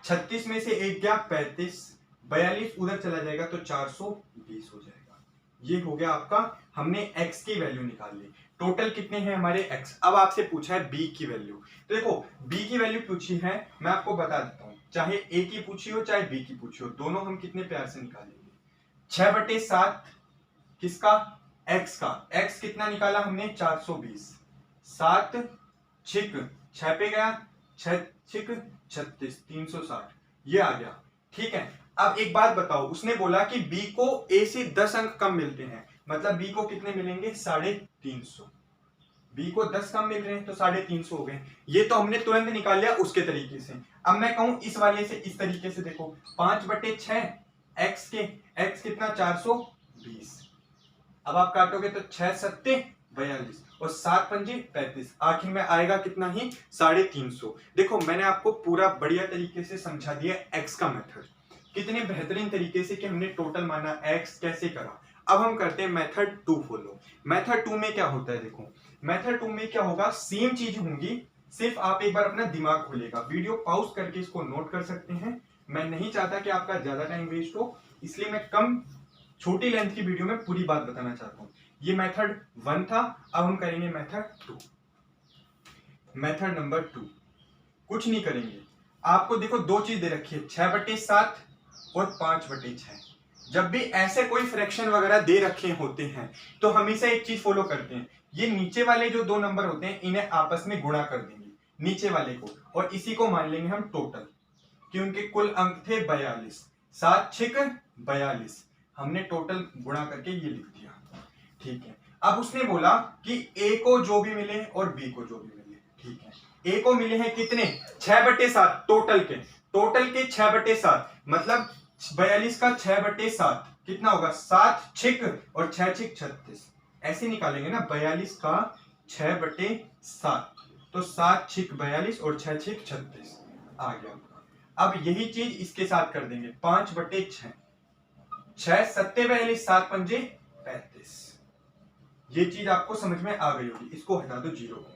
36 में से एक गया 35, 42 उधर चला जाएगा तो 420 हो जाएगा। ये हो गया आपका, हमने x की वैल्यू निकाल ली। टोटल कितने हैं हमारे x। अब आपसे पूछा है b की वैल्यू, तो देखो b की वैल्यू पूछी है, मैं आपको बता देता हूं, चाहे a की पूछी हो चाहे b की पूछी हो, दोनों हम कितने प्यार से निकालेंगे। 6/7 किसका, x का, x कितना निकाला हमने 420, 7 6 पे गया, 6 36 360, ये आ गया, ठीक है। अब एक बात बताओ, उसने बोला कि b को a से 10 अंक कम मिलते हैं, मतलब b को कितने मिलेंगे 350, b को 10 कम मिल रहे हैं तो 350 हो गए। ये तो हमने तुरंत निकाल लिया उसके तरीके से। अब मैं कहूं इस वाले से, इस तरीके से देखो 5/6 x के, x कितना 420, अब आप काटोगे तो 6 7 42 और 7 5 35, आखिर में आएगा कितना ही 350। देखो मैंने आपको पूरा बढ़िया तरीके से समझा दिया x का मेथड, कितने बेहतरीन तरीके से कि हमने टोटल माना x कैसे करा। अब हम करते हैं मेथड 2 फॉलो। मेथड 2 में क्या होता है, देखो मेथड 2 में क्या होगा, सेम चीज होंगी, सिर्फ आप एक बार अपना दिमाग खोलिएगा, वीडियो पॉज करके इसको नोट कर सकते हैं। मैं नहीं चाहता कि आपका ज्यादा टाइम वेस्ट हो, इसलिए मैं कम छोटी लेंथ की वीडियो में पूरी बात बताना चाहता हूँ। ये मेथड 1 था, अब हम करेंगे मेथड 2। मेथड नंबर 2, कुछ नहीं करेंगे, आपको देखो दो चीज दे रखी है, 6/7 और 5/6। जब भी ऐसे कोई फ्रैक्शन वगैरह दे रखे होते हैं तो हमेशा एक चीज फॉलो करते हैं, ये नीचे वाले जो दो नंबर होते हैं इन्हें आपस में गुणा कर देंगे, नीचे वाले को, और इसी को मान लेंगे हम टोटल, कि उनके कुल अंक थे 42, 7 6 42, हमने टोटल गुणा करके ये लिख दिया। ठीक है, अब उसने बोला कि ए को जो भी मिले और बी को जो भी मिले। ठीक है, ए को मिले हैं कितने, 6/7 टोटल के, 6/7 मतलब 42 का 6/7 कितना होगा, 7 6 और 6 6 36, ऐसे निकालेंगे ना, 42 का 6/7 तो 7 6 42 और 6 6 36 आ गया। अब यही चीज इसके साथ कर देंगे, 5/6, 6 7 42, 7 5 35, ये चीज आपको समझ में आ गई होगी, इसको हटा दो जीरो,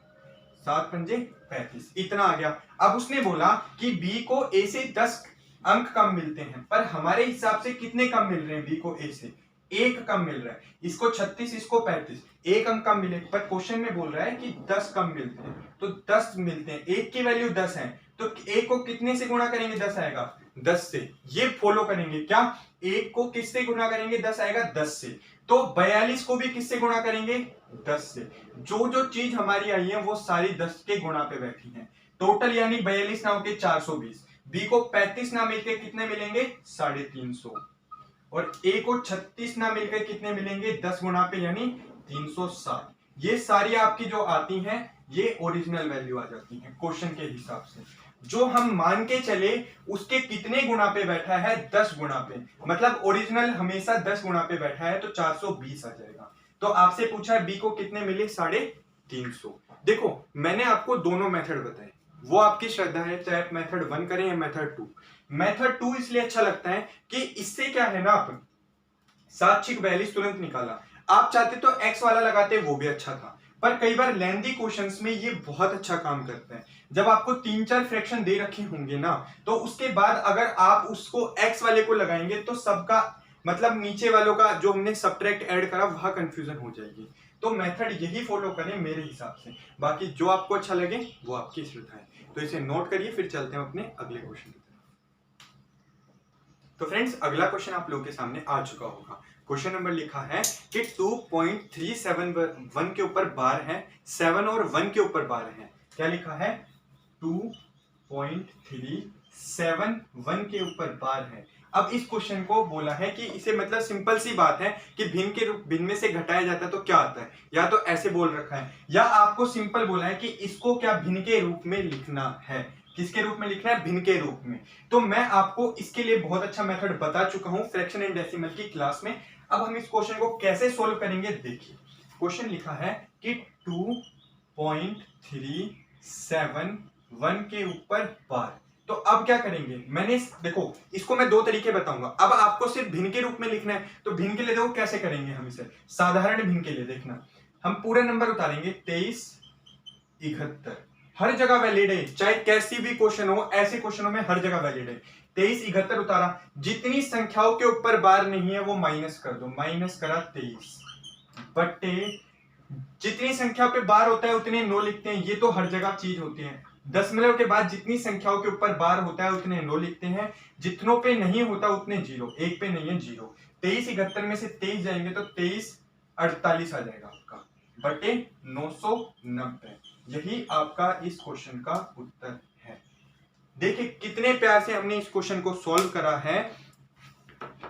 7 5 35, इतना आ गया। अब उसने बोला कि बी को ए से 10 अंक कम मिलते हैं, पर हमारे हिसाब से कितने कम मिल रहे हैं बी को ए से, एक कम मिल रहा है, इसको 36 इसको 35, एक अंक कम मिले, पर क्वेश्चन में बोल रहा है कि 10 कम मिलते हैं, तो 10 मिलते हैं, एक की वैल्यू 10 है, तो एक को कितने से गुणा करेंगे, 10 आएगा, 10 से, ये फॉलो करेंगे क्या, एक को किससे गुणा करेंगे, 10 आएगा 10 से, तो 42 को भी किससे गुणा करेंगे, 10 से, जो जो चीज हमारी आई है वो सारी 10 के गुणा पे बैठी है, टोटल यानी 42 ना होके 420, बी को 35 ना मिलके कितने मिलेंगे, 350, और ए को 36 ना मिलकर कितने मिलेंगे, 10 गुणा पे यानी 360। ये सारी आपकी जो आती हैं ये ओरिजिनल वैल्यू आ जाती हैं क्वेश्चन के हिसाब से, जो हम मान के चले उसके कितने गुणा पे बैठा है, 10 गुणा पे, मतलब ओरिजिनल हमेशा 10 गुणा पे बैठा है, तो 420 आ जाएगा। तो आपसे पूछा है बी को कितने मिले, 350। देखो मैंने आपको दोनों मेथड बताए, वो आपकी श्रद्धा है, चाहे आप मेथड 1 करें या मेथड 2। मेथड 2 इसलिए अच्छा लगता है कि इससे क्या है ना, आप 7 6 42 तुरंत निकाला, आप चाहते तो एक्स वाला लगाते, वो भी अच्छा था, पर कई बार लेंथी क्वेश्चंस में ये बहुत अच्छा काम करता है। जब आपको 3-4 फ्रैक्शन दे रखे होंगे ना, तो उसके बाद अगर आप उसको एक्स वाले को लगाएंगे तो सबका मतलब नीचे वालों का जो हमने सब्ट्रैक्ट ऐड करा वहां कंफ्यूजन हो जाएगी। तो मेथड यही फॉलो करें मेरे हिसाब से, बाकी जो आपको अच्छा लगे वो आपकी श्रद्धा है। तो इसे नोट करिए, फिर चलते हैं अपने अगले क्वेश्चन की तरफ। तो फ्रेंड्स अगला क्वेश्चन आप लोगों के सामने आ चुका होगा। क्वेश्चन नंबर लिखा है कि 2.371 के ऊपर बार है, 7 और 1 के ऊपर बार है। क्या लिखा है, 2.371 के ऊपर बार है। अब इस क्वेश्चन को बोला है कि इसे मतलब सिंपल सी बात है कि भिन्न में से घटाया जाता है तो क्या आता है, या तो ऐसे बोल रखा है, या आपको सिंपल बोला है कि इसको क्या भिन्न के रूप में लिखना है। किसके रूप में लिखना है, भिन्न के रूप में। तो मैं आपको इसके लिए बहुत अच्छा मेथड बता चुका हूं फ्रैक्शन एंड डेसिमल की क्लास में। अब हम इस क्वेश्चन को कैसे सोल्व करेंगे, देखिए क्वेश्चन लिखा है कि 2.371 के ऊपर बार। तो अब क्या करेंगे, मैंने देखो इसको मैं दो तरीके बताऊंगा। अब आपको सिर्फ भिन्न के रूप में लिखना है, तो भिन्न के लिए देखो कैसे करेंगे हम इसे, साधारण भिन्न के लिए देखना, हम पूरे नंबर उतारेंगे 23 71, हर जगह वैलिड है, चाहे कैसी भी क्वेश्चन हो, ऐसे क्वेश्चनों में हर जगह वैलिड है। 23 71 उतारा, जितनी संख्याओं के ऊपर बार नहीं है वो माइनस कर दो, माइनस करा 23 बटे जितनी संख्या पे बार होता है उतने नो लिखते हैं, ये तो हर जगह चीज होती है। दशमलव के बाद जितनी संख्याओं के ऊपर बार होता है उतने नो लिखते हैं, जितनों पे नहीं होता उतने जीरो, एक पे नहीं है जीरो। 23 71 में से 23 जाएंगे तो 23 48 आ जाएगा आपका, बटे 990। यही आपका इस क्वेश्चन का उत्तर है। देखिए कितने प्यार से हमने इस क्वेश्चन को सॉल्व करा है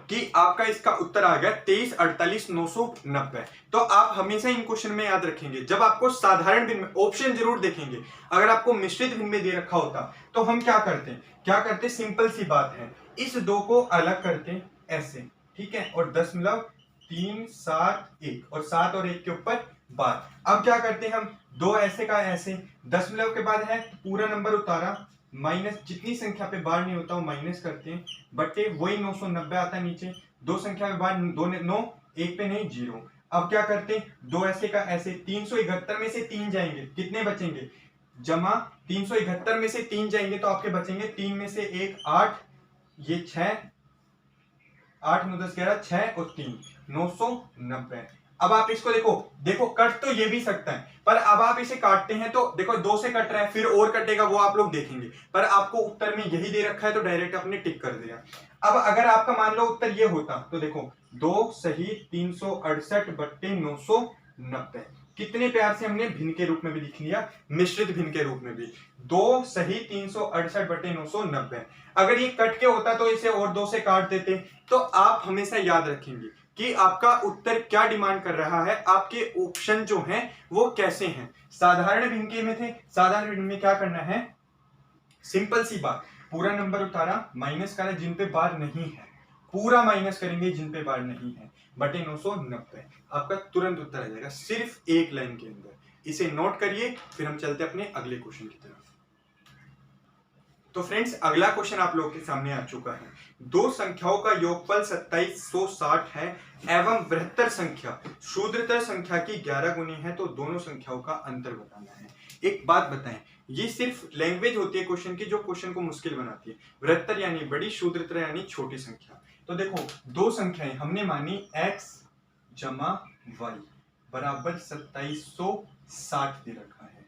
कि आपका इसका उत्तर आ गया 23 48 990। तो आप हमेशा इन क्वेश्चन में याद रखेंगे, जब आपको साधारण भिन्न में ऑप्शन जरूर देखेंगे, अगर आपको मिश्रित भिन्न में दे रखा होता तो हम क्या करते, सिंपल सी बात है, इस दो को अलग करते ऐसे, ठीक है, और 0.3 7 1 और 7 और 1 के ऊपर बार। अब क्या करते हैं हम, दो ऐसे का ऐसे, दशमलव के बाद है पूरा नंबर उतारा, माइनस जितनी संख्या पे बार नहीं होता वो माइनस करते हैं, बटे वही 990 आता है नीचे, दो संख्या पे बार दो नो, एक पे नहीं जीरो। अब क्या करते हैं, दो ऐसे का ऐसे, 371 में से 3 जाएंगे, कितने बचेंगे, जमा 371 में से 3 जाएंगे तो आपके बचेंगे 3 में से 1 8, ये 6, 8 9 10 11 6 और 3 990। अब आप इसको देखो, देखो कट तो ये भी सकता है, पर अब आप इसे काटते हैं तो देखो 2 से कट रहा है, फिर और कटेगा, वो आप लोग देखेंगे, पर आपको उत्तर में यही दे रखा है तो डायरेक्ट आपने टिक कर दिया। अब अगर आपका मान लो उत्तर ये होता तो देखो 2 सही 368 बट्टे 990, कितने प्यार से हमने भिन्न के रूप में भी लिख लिया, मिश्रित भिन्न के रूप में भी, 2 सही 368 बट्टे 990। अगर ये कट के होता तो इसे और 2 से काट देते। तो आप हमेशा याद रखेंगे कि आपका उत्तर क्या डिमांड कर रहा है, आपके ऑप्शन जो हैं वो कैसे हैं। साधारण भिन्न के में थे, साधारण भिन्न में क्या करना है, सिंपल सी बात, पूरा नंबर उतारा, माइनस करा जिन पे बार नहीं है, पूरा माइनस करेंगे जिन पे बार नहीं है, बटे 990, आपका तुरंत उत्तर आ जाएगा सिर्फ एक लाइन के अंदर। इसे नोट करिए, फिर हम चलते अपने अगले क्वेश्चन की तरफ। तो फ्रेंड्स अगला क्वेश्चन आप लोगों के सामने आ चुका है। दो संख्याओं का योगफल 2760 है एवं बृहत्तर संख्या क्षुद्रतर संख्या की 11 गुनी है, तो दोनों संख्याओं का अंतर बताना है। एक बात बताएं, ये सिर्फ लैंग्वेज होती है क्वेश्चन की जो क्वेश्चन को मुश्किल बनाती है। बृहत्तर यानी बड़ी, क्षुद्रतर यानी छोटी संख्या। तो देखो दो संख्याएं हमने मानी x जमा y बराबर 2760 दे रखा है,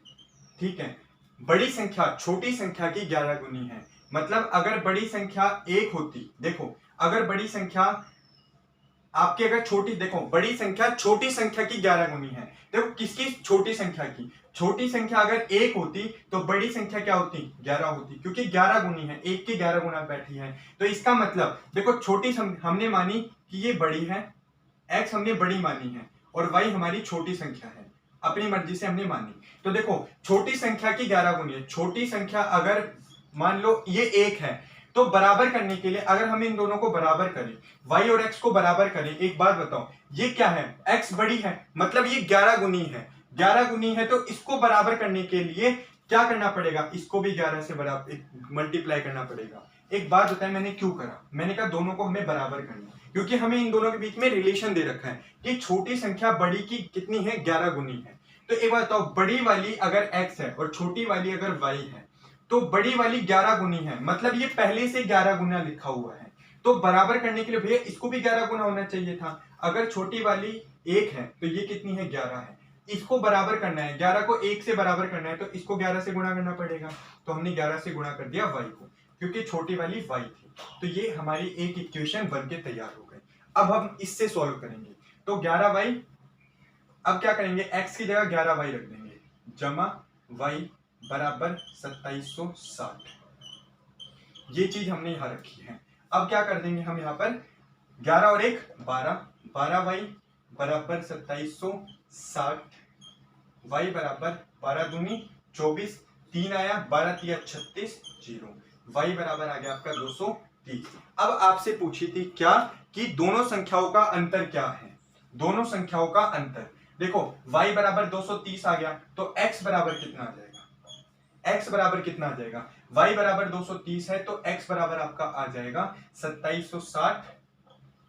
ठीक है। बड़ी संख्या छोटी संख्या की 11 गुनी है, मतलब अगर बड़ी संख्या 1 होती, देखो अगर बड़ी संख्या आपकी अगर छोटी, देखो बड़ी संख्या छोटी संख्या की 11 गुनी है। देखो किसकी, छोटी संख्या की, छोटी संख्या अगर 1 होती तो बड़ी संख्या क्या होती, 11 होती, क्योंकि 11 गुनी है, 1 की 11 गुना बैठी है। तो इसका मतलब देखो छोटी हमने मानी कि ये बड़ी है, x हमने बड़ी मानी है और y हमारी छोटी संख्या है, अपनी मर्जी से हमने मानी। तो देखो छोटी संख्या की 11 गुनी है, छोटी संख्या अगर मान लो ये 1 है, तो बराबर करने के लिए अगर हम इन दोनों को बराबर करें, y और x को बराबर करें, एक बात बताओ ये क्या है, x बड़ी है मतलब ये 11 गुनी है, 11 गुनी है, तो इसको बराबर करने के लिए क्या करना पड़ेगा, इसको भी 11 से बराबर मल्टीप्लाई करना पड़ेगा। एक बात बताएं मैंने क्यों करा, मैंने कहा दोनों को हमें बराबर करना, क्योंकि हमें इन दोनों के बीच में रिलेशन दे रखा है कि छोटी संख्या बड़ी की कितनी है, 11 गुनी है। तो एक बात बताओ, बड़ी वाली अगर x है और छोटी वाली अगर y है, तो बड़ी वाली 11 गुनी है, मतलब ये पहले से 11 गुना लिखा हुआ है, तो बराबर करने के लिए भैया इसको भी 11 गुना होना चाहिए था। अगर छोटी वाली 1 है तो ये कितनी है, 11 है, इसको बराबर करना है, 11 को 1 से बराबर करना है, तो इसको 11 से गुणा करना पड़ेगा। तो हमने 11 से गुणा कर दिया y को, क्योंकि छोटी वाली y थी। तो ये हमारी एक इक्वेशन बन के तैयार हो गई। अब हम इससे सॉल्व करेंगे, तो 11y, अब क्या करेंगे, x की जगह 11y रख देंगे, जमा y बराबर 2760, ये चीज हमने यहां रखी है। अब क्या कर देंगे हम यहाँ पर, 11 और 1 12, 12y बराबर 2760, y बराबर 12 दूनी 24, 3 आया, 12 तिया 36, 0, y बराबर आ गया आपका 230। अब आपसे पूछी थी क्या कि दोनों संख्याओं का अंतर क्या है, दोनों संख्याओं का अंतर देखो, y बराबर 230 आ गया, तो x बराबर कितना आ जाएगा, x बराबर कितना आ जाएगा, y बराबर 230 है, तो x बराबर आपका आ जाएगा 2760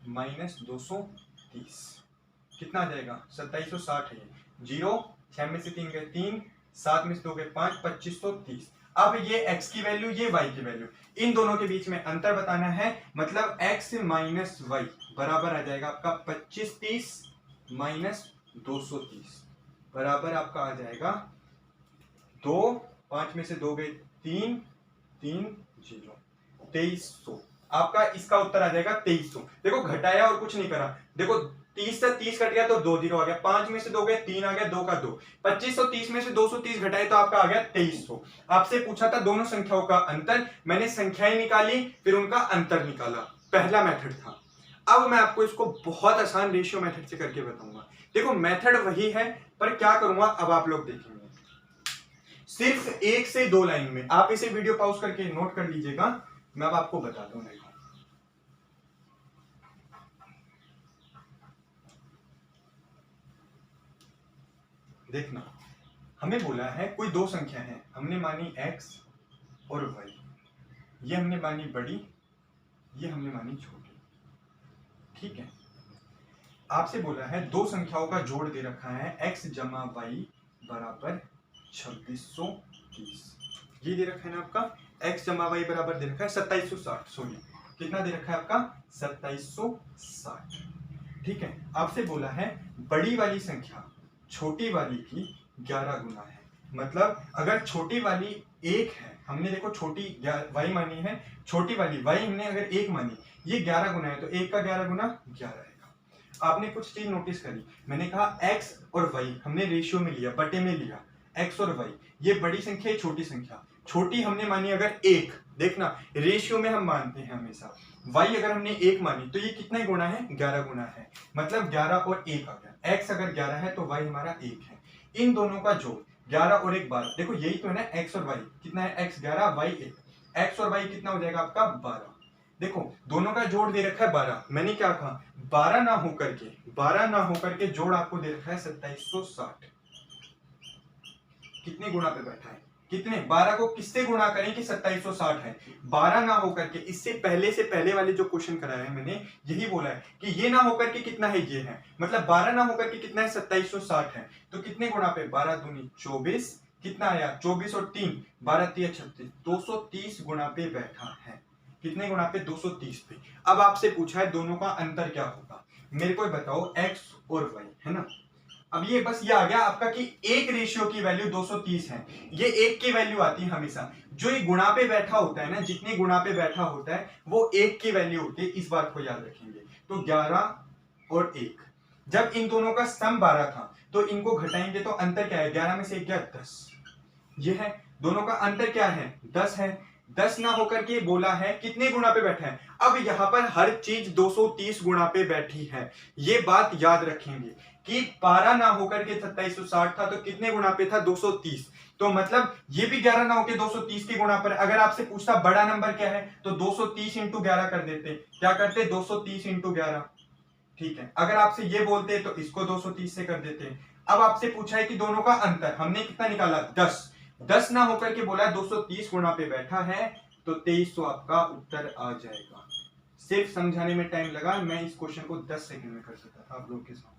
माइनस 230, कितना आ जाएगा, 2760 है, 0 6 में से 3 गए 3, 7 में से 2 गए 5, 2530। अब ये x की वैल्यू, ये y की वैल्यू, इन दोनों के बीच में अंतर बताना है, मतलब x माइनस y बराबर आ जाएगा आपका 2530 माइनस 230 बराबर आपका आ जाएगा 2, 5 में से 2 गए 3, 3 0, 2300। आपका इसका उत्तर आ जाएगा 2300। देखो घटाया और कुछ नहीं करा, देखो 30 से 30 कट गया तो 2 0 आ गया, 5 में से 2 गए 3 आ गया, 2 का 2, 2530 में से 230 घटाए तो आपका आ गया 2300। आपसे पूछा था दोनों संख्याओं का अंतर, मैंने संख्याएं निकाली फिर उनका अंतर निकाला, पहला मेथड था। अब मैं आपको इसको बहुत आसान रेशियो मेथड से करके बताऊंगा। देखो मेथड वही है, पर क्या करूंगा अब आप लोग देखेंगे, सिर्फ 1 से 2 लाइन में। आप इसे वीडियो पॉज करके नोट कर लीजिएगा, मैं अब आपको बताता हूं। देखना, हमें बोला है कोई दो संख्या है, हमने मानी x और y, ये हमने मानी बड़ी, ये हमने मानी छोटी, ठीक है। आपसे बोला है दो संख्याओं का जोड़ दे रखा है x जमा y बराबर 2630, ये दे रखा है ना आपका, x जमा y बराबर दे रखा है 2760, सॉरी कितना दे रखा है आपका 2760, ठीक है। आपसे बोला है बड़ी वाली संख्या छोटी वाली की 11 गुना है। मतलब अगर छोटी वाली 1 है, हमने देखो छोटी y मानी है, छोटी वाली y हमने अगर 1 मानी, ये 11 गुना है, तो 1 का 11 गुना 11 आएगा। आपने कुछ चीज नोटिस करी, मैंने कहा x और y हमने रेशियो में लिया, बटे में लिया, x और y, ये बड़ी संख्या है छोटी संख्या, छोटी हमने मानी अगर 1, देखना रेशियो में हम मानते हैं हमेशा, y अगर हमने 1 मानी तो ये कितना गुना है, 11 गुना है, मतलब 11 और 1 आ गया। x अगर 11 है तो y हमारा 1 है, इन दोनों का जोड़ 11 और 1 12, देखो यही तो है ना x और y, कितना है, x 11 y 1, x और y कितना हो जाएगा आपका 12। देखो दोनों का जोड़ दे रखा है 12, मैंने क्या कहा 12 ना होकर के जोड़ आपको दे रखा है 2760। कितने गुना पे बैठा है, कितने, 12 को किससे गुणा करें कि 2760 है, 12 ना होकर के, इससे पहले वाले जो क्वेश्चन कराया है मैंने यही बोला है कि ये ना होकर के कितना है, ये है, मतलब 12 ना होकर के कितना है 2760 है, तो कितने गुना पे, 12 दूनी 24, कितना आया 24 और 3 12 3 36, 230 गुना पे बैठा है। कितने गुना पे, 230 पे। अब आपसे पूछा है दोनों का अंतर क्या होगा, मेरे को बताओ x और y, है ना। अब ये बस ये आ गया आपका कि एक रेशियो की वैल्यू 230 है, ये एक की वैल्यू आती है हमेशा, जो ये गुणा पे बैठा होता है ना, जितने गुणा पे बैठा होता है वो एक की वैल्यू होती है, इस बात को याद रखेंगे। तो 11 और 1, जब इन दोनों का सम 12 था तो इनको घटाएंगे तो अंतर क्या है, 11 में से 1 क्या, 10, ये है, दोनों का अंतर क्या है, 10 है। 10 ना होकर के बोला है कितने गुणा पे बैठा है, अब यहां पर हर चीज 230 गुणा पे बैठी है, ये बात याद रखेंगे कि 12 ना होकर के 2760 था तो कितने गुणा पे था, 230, तो मतलब ये भी 11 ना होकर 230 के गुणा पर। अगर आपसे पूछता बड़ा नंबर क्या है तो 230 इंटू 11 कर देते, क्या करते, 230 इंटू 11, ठीक है। अगर आपसे ये बोलते तो इसको 230 से कर देते। अब आपसे पूछा है कि दोनों का अंतर, हमने कितना निकाला, 10, 10 ना होकर के बोला 230 गुणा पे बैठा है तो 2300 आपका उत्तर आ जाएगा। सिर्फ समझाने में टाइम लगा, मैं इस क्वेश्चन को 10 सेकंड में कर सकता था आप लोगों के सामने।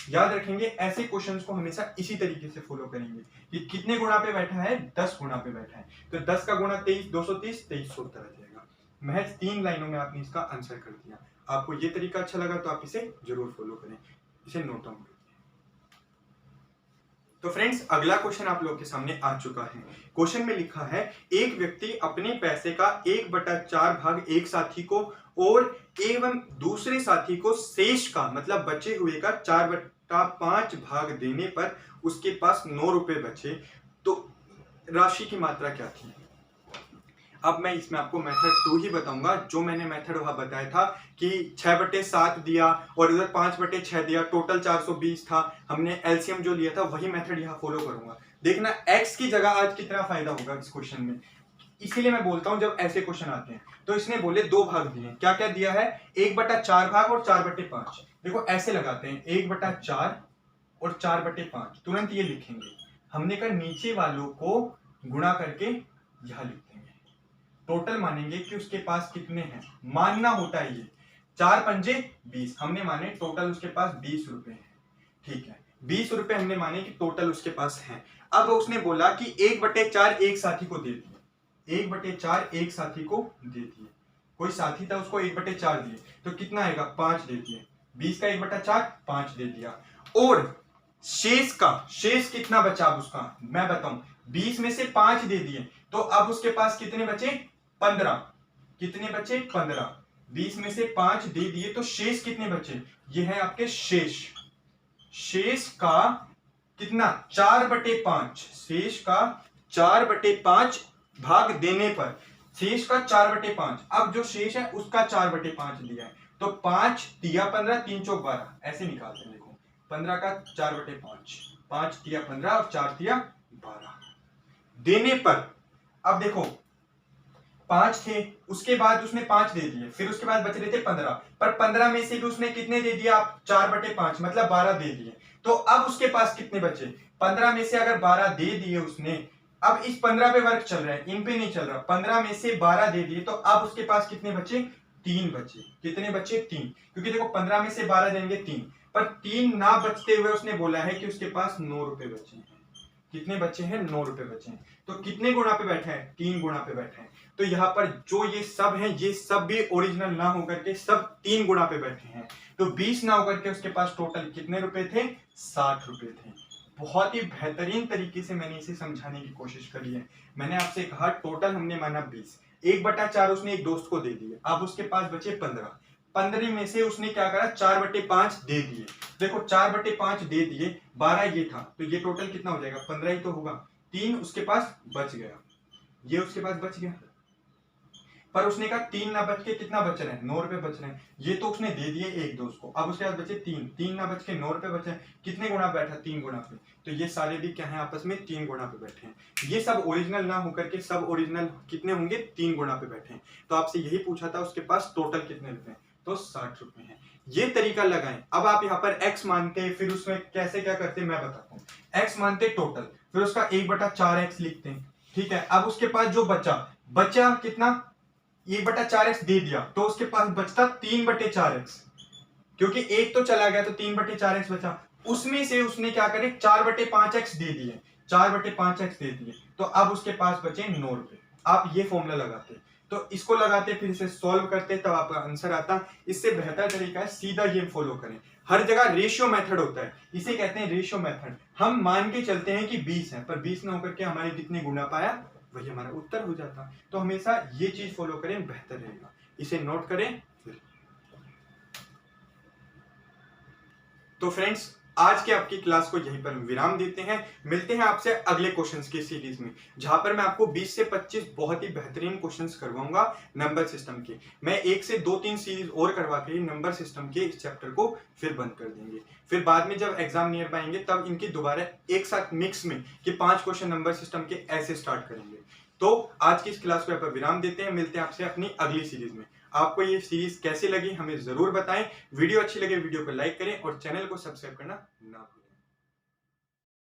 याद रखेंगे ऐसे क्वेश्चंस को हमेशा इसी तरीके से फॉलो करेंगे कि कितने गुणा पे बैठा है, 10 गुणा पे बैठा है, तो 10 का गुणा 23, 230, 2300 उत्तर आ जाएगा। महज 3 लाइनों में आपने इसका आंसर कर दिया। आपको ये तरीका अच्छा लगा तो आप इसे जरूर फॉलो करें, इसे नोट डाउन करें। तो फ्रेंड्स अगला क्वेश्चन आप लोगों के सामने आ चुका है। क्वेश्चन में लिखा है एक व्यक्ति अपने पैसे का 1/4 भाग एक साथी को और एवं दूसरे साथी को शेष का मतलब बचे हुए का 4/5 भाग देने पर उसके पास 9 रुपए बचे, तो राशि की मात्रा क्या थी। अब मैं इसमें आपको मेथड 2 ही बताऊंगा, जो मैंने मेथड वहां बताया था कि 6/7 दिया और इधर 5/6 दिया, टोटल 420 था, हमने एलसीएम जो लिया था वही मेथड यहाँ फॉलो करूंगा। देखना x की जगह आज कितना फायदा होगा इस क्वेश्चन में, इसीलिए मैं बोलता हूं जब ऐसे क्वेश्चन आते हैं तो इसने बोले 2 भाग दिए, क्या क्या दिया है, 1/4 भाग और 4/5। देखो ऐसे लगाते हैं 1/4 और 4/5, तुरंत ये लिखेंगे, हमने कहा नीचे वालों को गुणा करके यहां लिख देंगे, टोटल मानेंगे कि उसके पास कितने हैं, मानना होता है ये 4 पंजे 20, हमने माने टोटल उसके पास 20 रुपए हैं, ठीक है, 20 रुपए हमने माने कि टोटल उसके पास हैं। अब उसने बोला कि 1/4 एक साथी को दे दिए, 1/4 एक साथी को दे दिए, कोई साथी था उसको 1/4 दिए तो कितना आएगा, 5 दे दिए, 20 का 1/4 5 दे दिया, और शेष कितना बचा अब उसका, मैं बताऊं, 20 में से 5 दे दिए तो अब उसके पास कितने बचे, 15, कितने बचे 15, 20 में से 5 दे दिए तो शेष कितने बचे, ये है आपके शेष का कितना 4/5, शेष का 4/5 भाग देने पर शेष का 4/5, अब जो शेष है उसका 4/5 दिया है तो 5 दिया 15, 3 चौक 12, ऐसे निकालते हैं, देखो 15 का 4/5, 5 दिया 15 और 4 दिया 12 देने पर, अब देखो 5 थे, उसके बाद उसने 5 दे दिए, फिर उसके बाद बच रहे थे 15, पर 15 में से भी उसने कितने दे दिया, 4/5 मतलब 12 दे दिए, तो अब उसके पास कितने बचे, 15 में से अगर 12 दे दिए उसने, अब इस 15 पे वर्क चल रहा है, इन पे नहीं चल रहा, 15 में से 12 दे दिए तो अब उसके पास कितने बचे, 3 बचे, कितने बचे 3, क्योंकि देखो 15 में से 12 देंगे 3, पर 3 ना बचते हुए उसने बोला है कि उसके पास 9 रुपए बचे हैं, कितने बचे हैं, 9 रुपए बचे हैं। तो कितने गुणा पे बैठे हैं, 3 गुणा पे बैठे हैं। तो यहाँ पर जो ये सब है, ये सब भी ओरिजिनल ना होकर के सब 3 गुणा पे बैठे हैं। तो 20 ना होकर के उसके पास टोटल कितने रुपए थे, 60 रुपए थे। बहुत ही बेहतरीन तरीके से मैंने इसे समझाने की कोशिश करी है। मैंने आपसे कहा टोटल हमने माना 20, 1/4 उसने एक दोस्त को दे दिए, अब उसके पास बचे 15। 15 में से उसने क्या करा, 4/5 दे दिए। देखो 4/5 दे दिए, 12 ये था, तो ये टोटल कितना हो जाएगा, 15 ही तो होगा। 3 उसके पास बच गया, ये उसके पास बच गया। पर उसने कहा 3 ना बच के कितना बच रहे हैं, 9 रुपए बच रहे हैं। ये तो उसने दे दिए एक दोस्त को, अब उसके पास बचे 3, 3 ना बच के 9 रुपए बचे। कितने गुणा बैठा, 3 गुणा पे। तो ये सारे भी क्या है, आपस में 3 गुणा पे बैठे हैं। ये सब ओरिजिनल ना होकर के सब ओरिजिनल कितने होंगे, 3 गुणा पे बैठे हैं। तो आपसे यही पूछा था उसके पास टोटल कितने रुपए, तो 60 रुपए हैं। ये तरीका लगाएं। अब आप यहाँ पर x मानते, फिर उसमें कैसे क्या करते मैं बताता हूँ। x मानते टोटल, फिर उसका 1/4x लिखते हैं, ठीक है। अब उसके पास जो बचा कितना, 1/4x दे दिया, तो उसके पास बचता 3/4x, क्योंकि एक तो चला गया तो 3/4x बचा। उसमें से उसने क्या करे, 4/5x दे दिए, 4/5x दे दिए, तो अब उसके पास बचे 9 रुपए। आप ये फॉर्मूला लगाते, तो इसको लगाते, फिर इसे सॉल्व करते, तब आपका आंसर आता। इससे बेहतर तरीका है सीधा ये फॉलो करें। हर जगह रेशियो मेथड होता है, इसे कहते हैं रेशियो मेथड। हम मान के चलते हैं कि 20 है, पर 20 ना होकर के हमारे कितने गुना पाया, वही हमारा उत्तर हो जाता। तो हमेशा ये चीज फॉलो करें, बेहतर रहेगा। इसे नोट करें। तो फ्रेंड्स, आज के आपकी क्लास को यहीं पर विराम देते हैं। मिलते हैं आपसे अगले क्वेश्चंस की सीरीज में, जहां पर मैं आपको 20 से 25 बहुत ही बेहतरीन क्वेश्चंस करवाऊंगा नंबर सिस्टम के। मैं 1 से 2-3 सीरीज और करवा के नंबर सिस्टम के इस चैप्टर को फिर बंद कर देंगे। फिर बाद में जब एग्जाम नियर पाएंगे, तब इनकी दोबारा एक साथ मिक्स में कि 5 क्वेश्चन नंबर सिस्टम के ऐसे स्टार्ट करेंगे। तो आज की इस क्लास को यहाँ पर विराम देते हैं। मिलते हैं आपसे अपनी अगली सीरीज में। आपको ये सीरीज कैसी लगी हमें जरूर बताएं। वीडियो अच्छी लगे वीडियो को लाइक करें और चैनल को सब्सक्राइब करना ना भूलें।